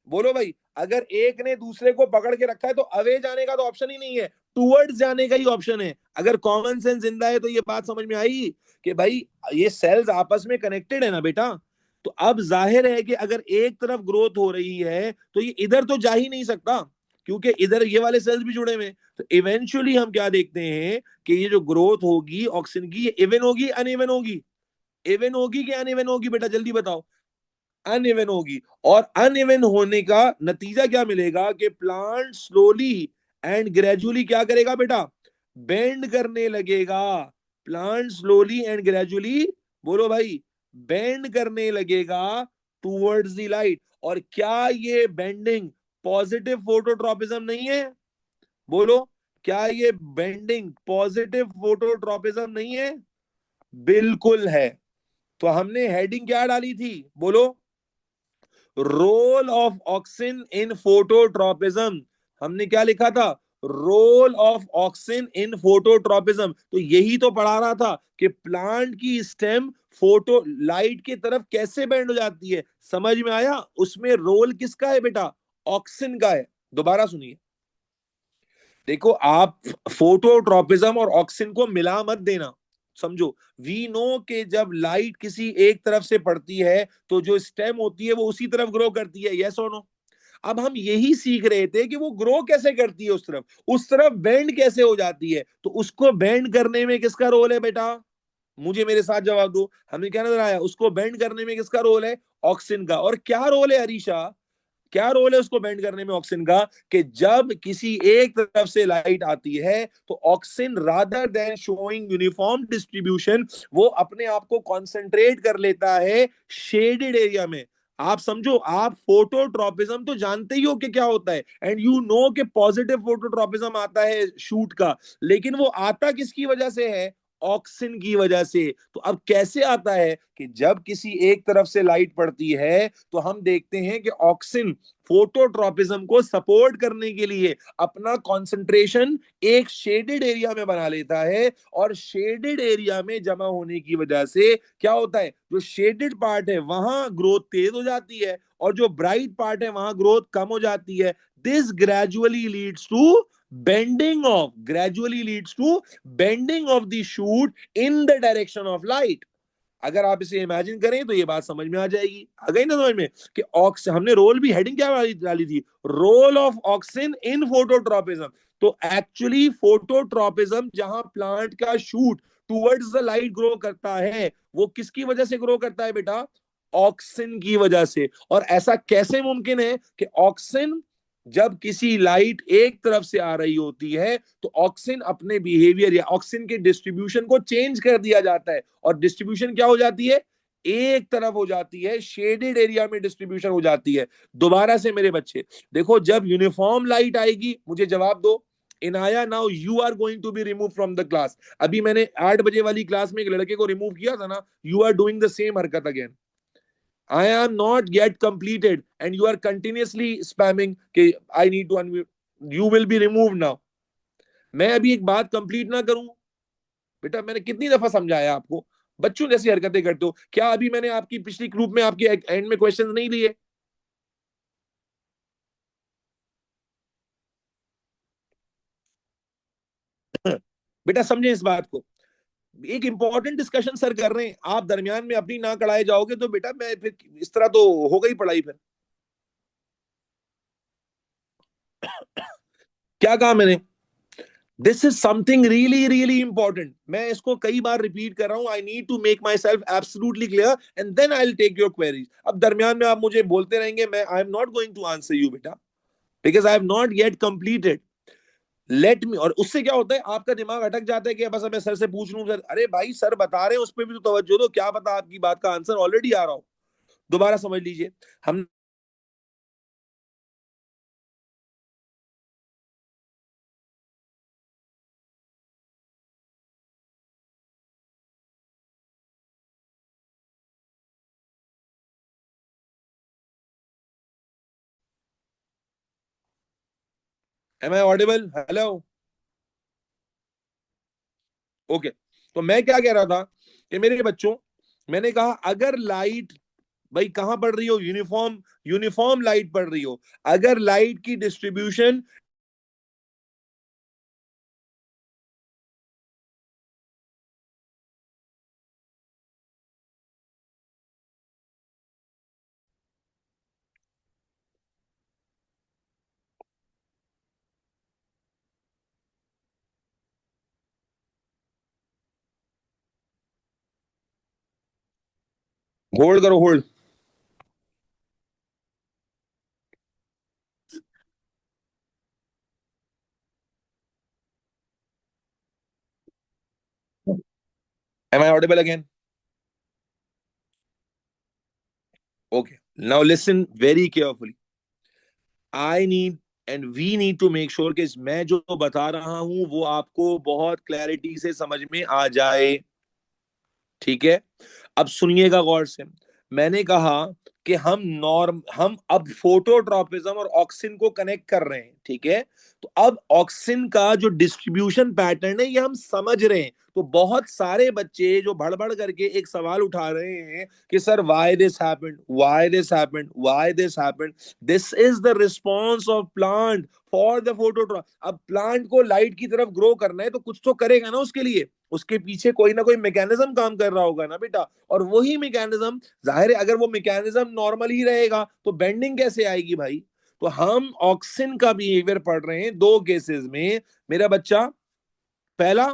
बोलो भाई, अगर एक ने दूसरे को पकड़ के रखा है तो अवे जाने का तो ऑप्शन ही नहीं है, टूवर्ड्स जाने का ही ऑप्शन है। अगर कॉमन सेंस जिंदा है तो ये बात समझ में आई कि भाई ये सेल्स आपस में कनेक्टेड है ना बेटा। तो अब जाहिर है कि अगर एक तरफ ग्रोथ हो रही है तो ये इधर तो जा ही नहीं सकता, क्योंकि इधर ये वाले सेल्स भी जुड़े हुए हैं। तो इवेंचुअली हम क्या देखते हैं कि ये जो ग्रोथ होगी ऑक्सीजन की, ये इवन होगी अनइवन होगी? इवन होगी कि अनइवन होगी बेटा, जल्दी बताओ। अनइवन होगी। और अनइवन होने का नतीजा क्या मिलेगा कि प्लांट स्लोली एंड ग्रेजुअली क्या करेगा बेटा? बेंड करने लगेगा। प्लांट स्लोली एंड ग्रेजुअली, बोलो भाई, बेंड करने लगेगा टूवर्ड्स द लाइट। और क्या ये बेंडिंग पॉजिटिव फोटोट्रॉपिज्म नहीं है? बोलो, क्या ये बेंडिंग पॉजिटिव फोटोट्रॉपिज्म नहीं है? बिल्कुल है। तो हमने हेडिंग क्या डाली थी? बोलो, role of auxin in phototropism. हमने क्या लिखा था? Role of auxin in phototropism. तो यही तो पढ़ा रहा था कि प्लांट की स्टेम फोटो लाइट की तरफ कैसे बेंड हो जाती है। समझ में आया? उसमें रोल किसका है बेटा? ऑक्सिन का है। दोबारा सुनिए, देखो आप फोटोट्रॉपिज्म और ऑक्सिन को मिला मत देना, समझो। वी नो कि जब लाइट किसी एक तरफ से पड़ती है तो जो स्टेम होती है वो उसी तरफ ग्रो करती है, यस और नो? अब हम यही सीख रहे थे कि वो ग्रो कैसे करती है उस तरफ बेंड कैसे हो जाती है। तो उसको बेंड करने में किसका रोल है बेटा? मुझे मेरे साथ जवाब दो, हमें क्या नजर आया? उसको बेंड करने में किसका रोल है? ऑक्सिन का। और क्या रोल है अरीशा, क्या रोल है उसको बेंड करने में ऑक्सिन का? कि जब किसी एक तरफ से लाइट आती है तो auxin rather than showing uniform distribution, वो अपने आप को कॉन्सेंट्रेट कर लेता है शेडेड एरिया में। आप समझो, आप फोटोट्रॉपिज्म तो जानते ही हो कि क्या होता है, एंड यू नो कि पॉजिटिव फोटोट्रॉपिज्म आता है शूट का, लेकिन वो आता किसकी वजह से है? ऑक्सिन की वजह से। तो अब कैसे आता है कि जब किसी एक तरफ से लाइट पड़ती है तो हम देखते हैं कि ऑक्सिन फोटोट्रॉपिज्म को सपोर्ट करने के लिए अपना कंसंट्रेशन एक शेडेड एरिया में बना लेता है, और शेडेड एरिया में जमा होने की वजह से क्या होता है? जो शेडेड पार्ट है वहां ग्रोथ तेज हो जाती है, और जो ब्राइट पार्ट है वहां ग्रोथ कम हो जाती है। This gradually leads to bending of the shoot in the direction of light. अगर आप इसे इमेजिन करें तो ये बात समझ में आ जाएगी। आ गई ना समझ में? कि ऑक्स हमने रोल भी हेडिंग क्या डाली थी? Role of auxin in phototropism. तो एक्चुअली फोटोट्रॉपिज्म जहां प्लांट का shoot towards the light grow करता है, वो किसकी वजह से ग्रो करता है बेटा? ऑक्सिन की वजह से। और ऐसा कैसे मुमकिन है कि ऑक्सिन, जब किसी लाइट एक तरफ से आ रही होती है तो ऑक्सिन अपने बिहेवियर या ऑक्सिन के डिस्ट्रीब्यूशन को चेंज कर दिया जाता है, और डिस्ट्रीब्यूशन क्या हो जाती है? एक तरफ हो जाती है, शेडेड एरिया में डिस्ट्रीब्यूशन हो जाती है। दोबारा से मेरे बच्चे देखो, जब यूनिफॉर्म लाइट आएगी, मुझे जवाब दो Inaya, now you are going to be remove from the class. अभी मैंने 8 बजे वाली क्लास में एक लड़के को रिमूव किया था ना, you are doing the same हरकत again. I am not yet completed and you are continuously spamming कि I need to unmute. You will be removed now. मैं अभी एक बात कंप्लीट ना करूं, बेटा मैंने कितनी दफा समझाया आपको, बच्चों जैसी हरकतें करते हो क्या? अभी मैंने आपकी पिछली ग्रुप में आपके एंड में क्वेश्चंस नहीं लिए? बेटा समझे इस बात को। एक इंपॉर्टेंट डिस्कशन सर कर रहे हैं, आप दरमियान में अपनी ना कढ़ाए जाओगे तो बेटा मैं फिर इस तरह तो हो गई पढ़ाई फिर। क्या कहा मैंने? This is something really really important. मैं इसको कई बार रिपीट कर रहा हूं। I need to make myself absolutely clear and then I will take your queries. अब दरमियान में आप मुझे बोलते रहेंगे, मैं I am not going to answer you बेटा, because I have not yet completed. Let me. और उससे क्या होता है, आपका दिमाग अटक जाता है कि बस मैं सर से पूछ लूं। सर, अरे भाई सर बता रहे हैं उस पर भी तो तवज्जो दो, क्या पता आपकी बात का आंसर ऑलरेडी आ रहा हो। दोबारा समझ लीजिए, hmm am I audible? Hello? Okay. तो मैं क्या कह रहा था कि मेरे बच्चों, मैंने कहा अगर लाइट भाई कहां पढ़ रही हो? यूनिफॉर्म, यूनिफॉर्म लाइट पढ़ रही हो। अगर लाइट की डिस्ट्रीब्यूशन, होल्ड करो, hold. Am I audible again? Okay. Now listen very carefully. I need and we need to make sure कि मैं जो बता रहा हूं वो आपको बहुत क्लैरिटी से समझ में आ जाए। ठीक है, अब सुनिएगा गौर से। मैंने कहा कि हम अब फोटोट्रॉपिज्म और ऑक्सिन को कनेक्ट कर रहे हैं। ठीक है, तो अब ऑक्सिन का जो डिस्ट्रीब्यूशन पैटर्न है ये हम समझ रहे हैं। तो बहुत सारे बच्चे जो भड़बड़ करके एक सवाल उठा रहे हैं कि sir why this happened, why this happened, why this happened, this is the response of plant for the phototropism. अब प्लांट को लाइट की तरफ ग्रो करना है तो कुछ तो करेगा ना उसके लिए, उसके पीछे कोई ना कोई मैकेनिज्म काम कर रहा होगा ना बेटा। और वही मैकेनिज्म, जाहिर है अगर वो मैकेनिज्म नॉर्मल ही रहेगा तो बेंडिंग कैसे आएगी भाई। तो हम ऑक्सिन का बिहेवियर पढ़ रहे हैं दो केसेस में मेरा बच्चा। पहला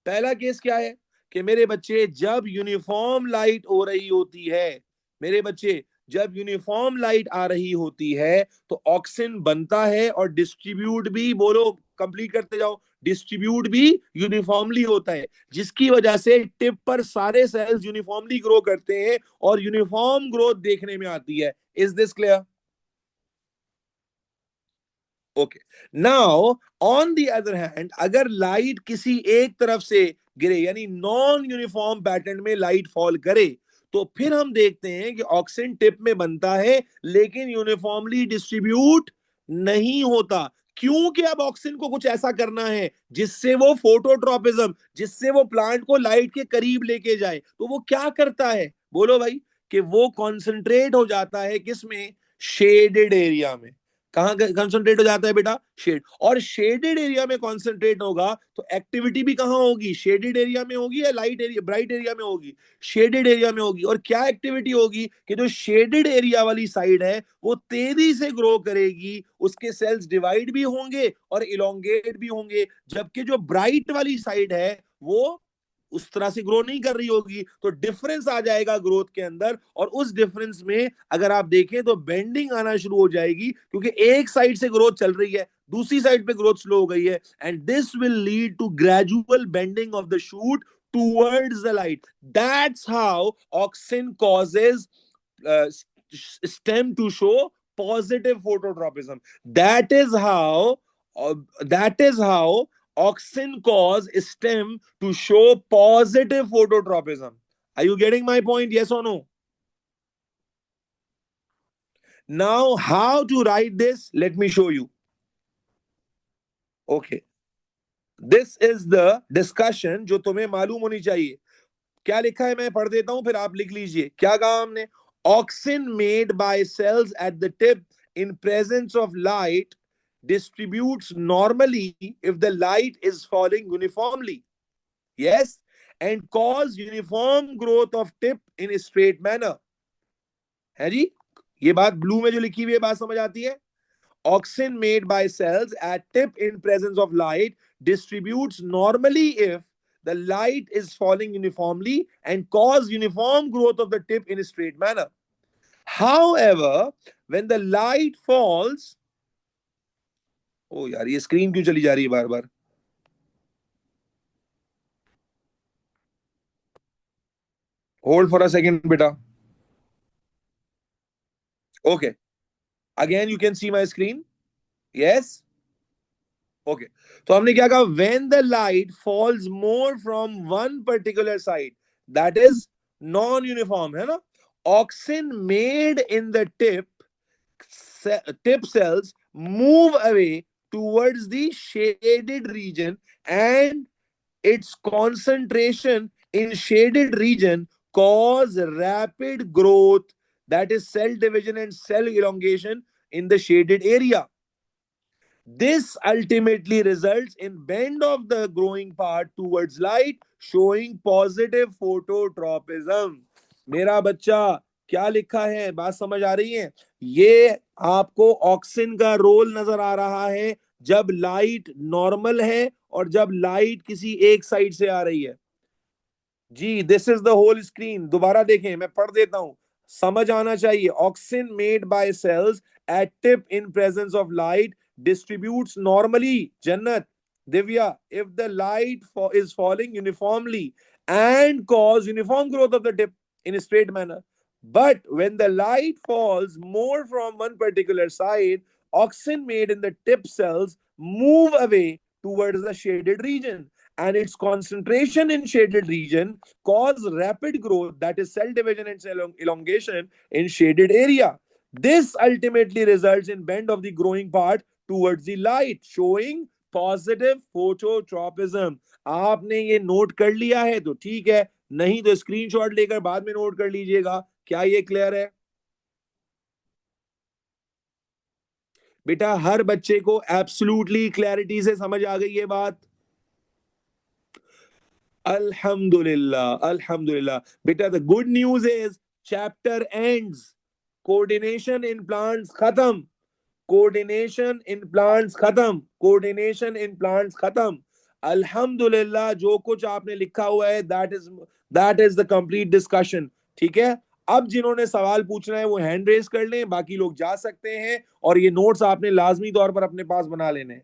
पहला केस क्या है कि मेरे बच्चे जब यूनिफॉर्म लाइट हो रही होती है, मेरे बच्चे जब यूनिफॉर्म लाइट आ रही होती है तो ऑक्सिन बनता है और डिस्ट्रीब्यूट भी, बोलो कंप्लीट करते जाओ, डिस्ट्रीब्यूट भी यूनिफॉर्मली होता है, जिसकी वजह से टिप पर सारे सेल्स यूनिफॉर्मली ग्रो करते हैं और यूनिफॉर्म ग्रोथ देखने में आती है। Is this clear? Okay. Now on the other hand, अगर लाइट किसी एक तरफ से गिरे यानी नॉन यूनिफॉर्म पैटर्न में लाइट फॉल करे तो फिर हम देखते हैं कि ऑक्सीजन टिप में बनता है लेकिन यूनिफॉर्मली डिस्ट्रीब्यूट नहीं होता। क्योंकि अब ऑक्सीजन को कुछ ऐसा करना है जिससे वो फोटोट्रॉपिज्म, जिससे वो प्लांट को लाइट के करीब लेके जाए। तो वो क्या करता है बोलो भाई? कि वो कॉन्सेंट्रेट हो जाता है किसमें? शेडेड एरिया में। कहां कंसंट्रेट हो जाता है बेटा? शेड। और शेडेड एरिया में कंसंट्रेट होगा तो एक्टिविटी भी कहां होगी? शेडेड एरिया में होगी या लाइट एरिया, ब्राइट एरिया में होगी? शेडेड एरिया में होगी। और क्या एक्टिविटी होगी कि जो शेडेड एरिया वाली साइड है वो तेजी से ग्रो करेगी, उसके सेल्स डिवाइड भी होंगे और इलोंगेट भी होंगे, जबकि जो ब्राइट वाली साइड है वो उस तरह से ग्रो नहीं कर रही होगी। तो डिफरेंस आ जाएगा ग्रोथ के अंदर, और उस डिफरेंस में अगर आप देखें तो बेंडिंग आना शुरू हो जाएगी, क्योंकि एक साइड से ग्रोथ चल रही है, दूसरी साइड पे ग्रोथ स्लो हो गई है, and this will lead to gradual bending of the shoot towards the light. That's how auxin causes stem to show positive phototropism. That is how uh, that is how auxin cause stem to show positive phototropism. Are you getting my point? Yes or no? Now, how to write this? Let me show you. Okay. This is the discussion जो तुम्हें मालूम होनी चाहिए। क्या लिखा है मैं पढ़ देता हूं फिर आप लिख लीजिए। क्या कहा हमने? Auxin made by cells at the tip in presence of light distributes normally if the light is falling uniformly. Yes, and cause uniform growth of tip in a straight manner. है जी? ये बात ब्लू में जो लिखी हुई है बात समझ आती है? Auxin made by cells at tip in presence of light distributes normally if the light is falling uniformly and cause uniform growth of the tip in a straight manner. However, when the light falls, oh यार ये screen क्यों चली जा रही है बार बार? Hold for a second beta. Okay, again you can see my screen. Yes. Okay, तो हमने क्या कहा? When the light falls more from one particular side, that is non uniform, है ना? Auxin made in the tip cells move away towards the shaded region, and its concentration in shaded region cause rapid growth. that is cell division and cell elongation in the shaded area. This ultimately results in bend of the growing part towards light, showing positive phototropism. मेरा बच्चा क्या लिखा है, बात समझ आ रही है? ये आपको ऑक्सिन का रोल नजर आ रहा है जब लाइट नॉर्मल है और जब लाइट किसी एक साइड से आ रही है। जी, this is the whole screen. दोबारा देखें, मैं पढ़ देता हूं, समझ आना चाहिए। Auxin made by cells at tip in presence of light distributes normally, Jannat, Divya, if the light is falling uniformly and cause uniform growth of the tip in a straight manner. But when the light falls more from one particular side, auxin made in the tip cells move away towards the shaded region, and its concentration in shaded region cause rapid growth, that is cell division and cell elongation in shaded area. This ultimately results in bend of the growing part towards the light, showing positive phototropism. आपने ये note कर लिया है तो ठीक है, नहीं तो स्क्रीनशॉट लेकर बाद में नोट कर लीजिएगा। क्या ये क्लियर है बेटा? हर बच्चे को एब्सोल्युटली क्लैरिटी से समझ आ गई ये बात? अल्हम्दुलिल्लाह, अल्हम्दुलिल्लाह। बेटा the good news is chapter ends, coordination in plants खत्म, कोऑर्डिनेशन इन प्लांट्स खत्म, कोऑर्डिनेशन इन प्लांट्स खत्म। अल्हम्दुलिल्लाह, जो कुछ आपने लिखा हुआ है that is the complete discussion. ठीक है, अब जिन्होंने सवाल पूछना है वो हैंड रेज कर लें, बाकी लोग जा सकते हैं, और ये नोट्स आपने लाजमी तौर पर अपने पास बना लेने हैं।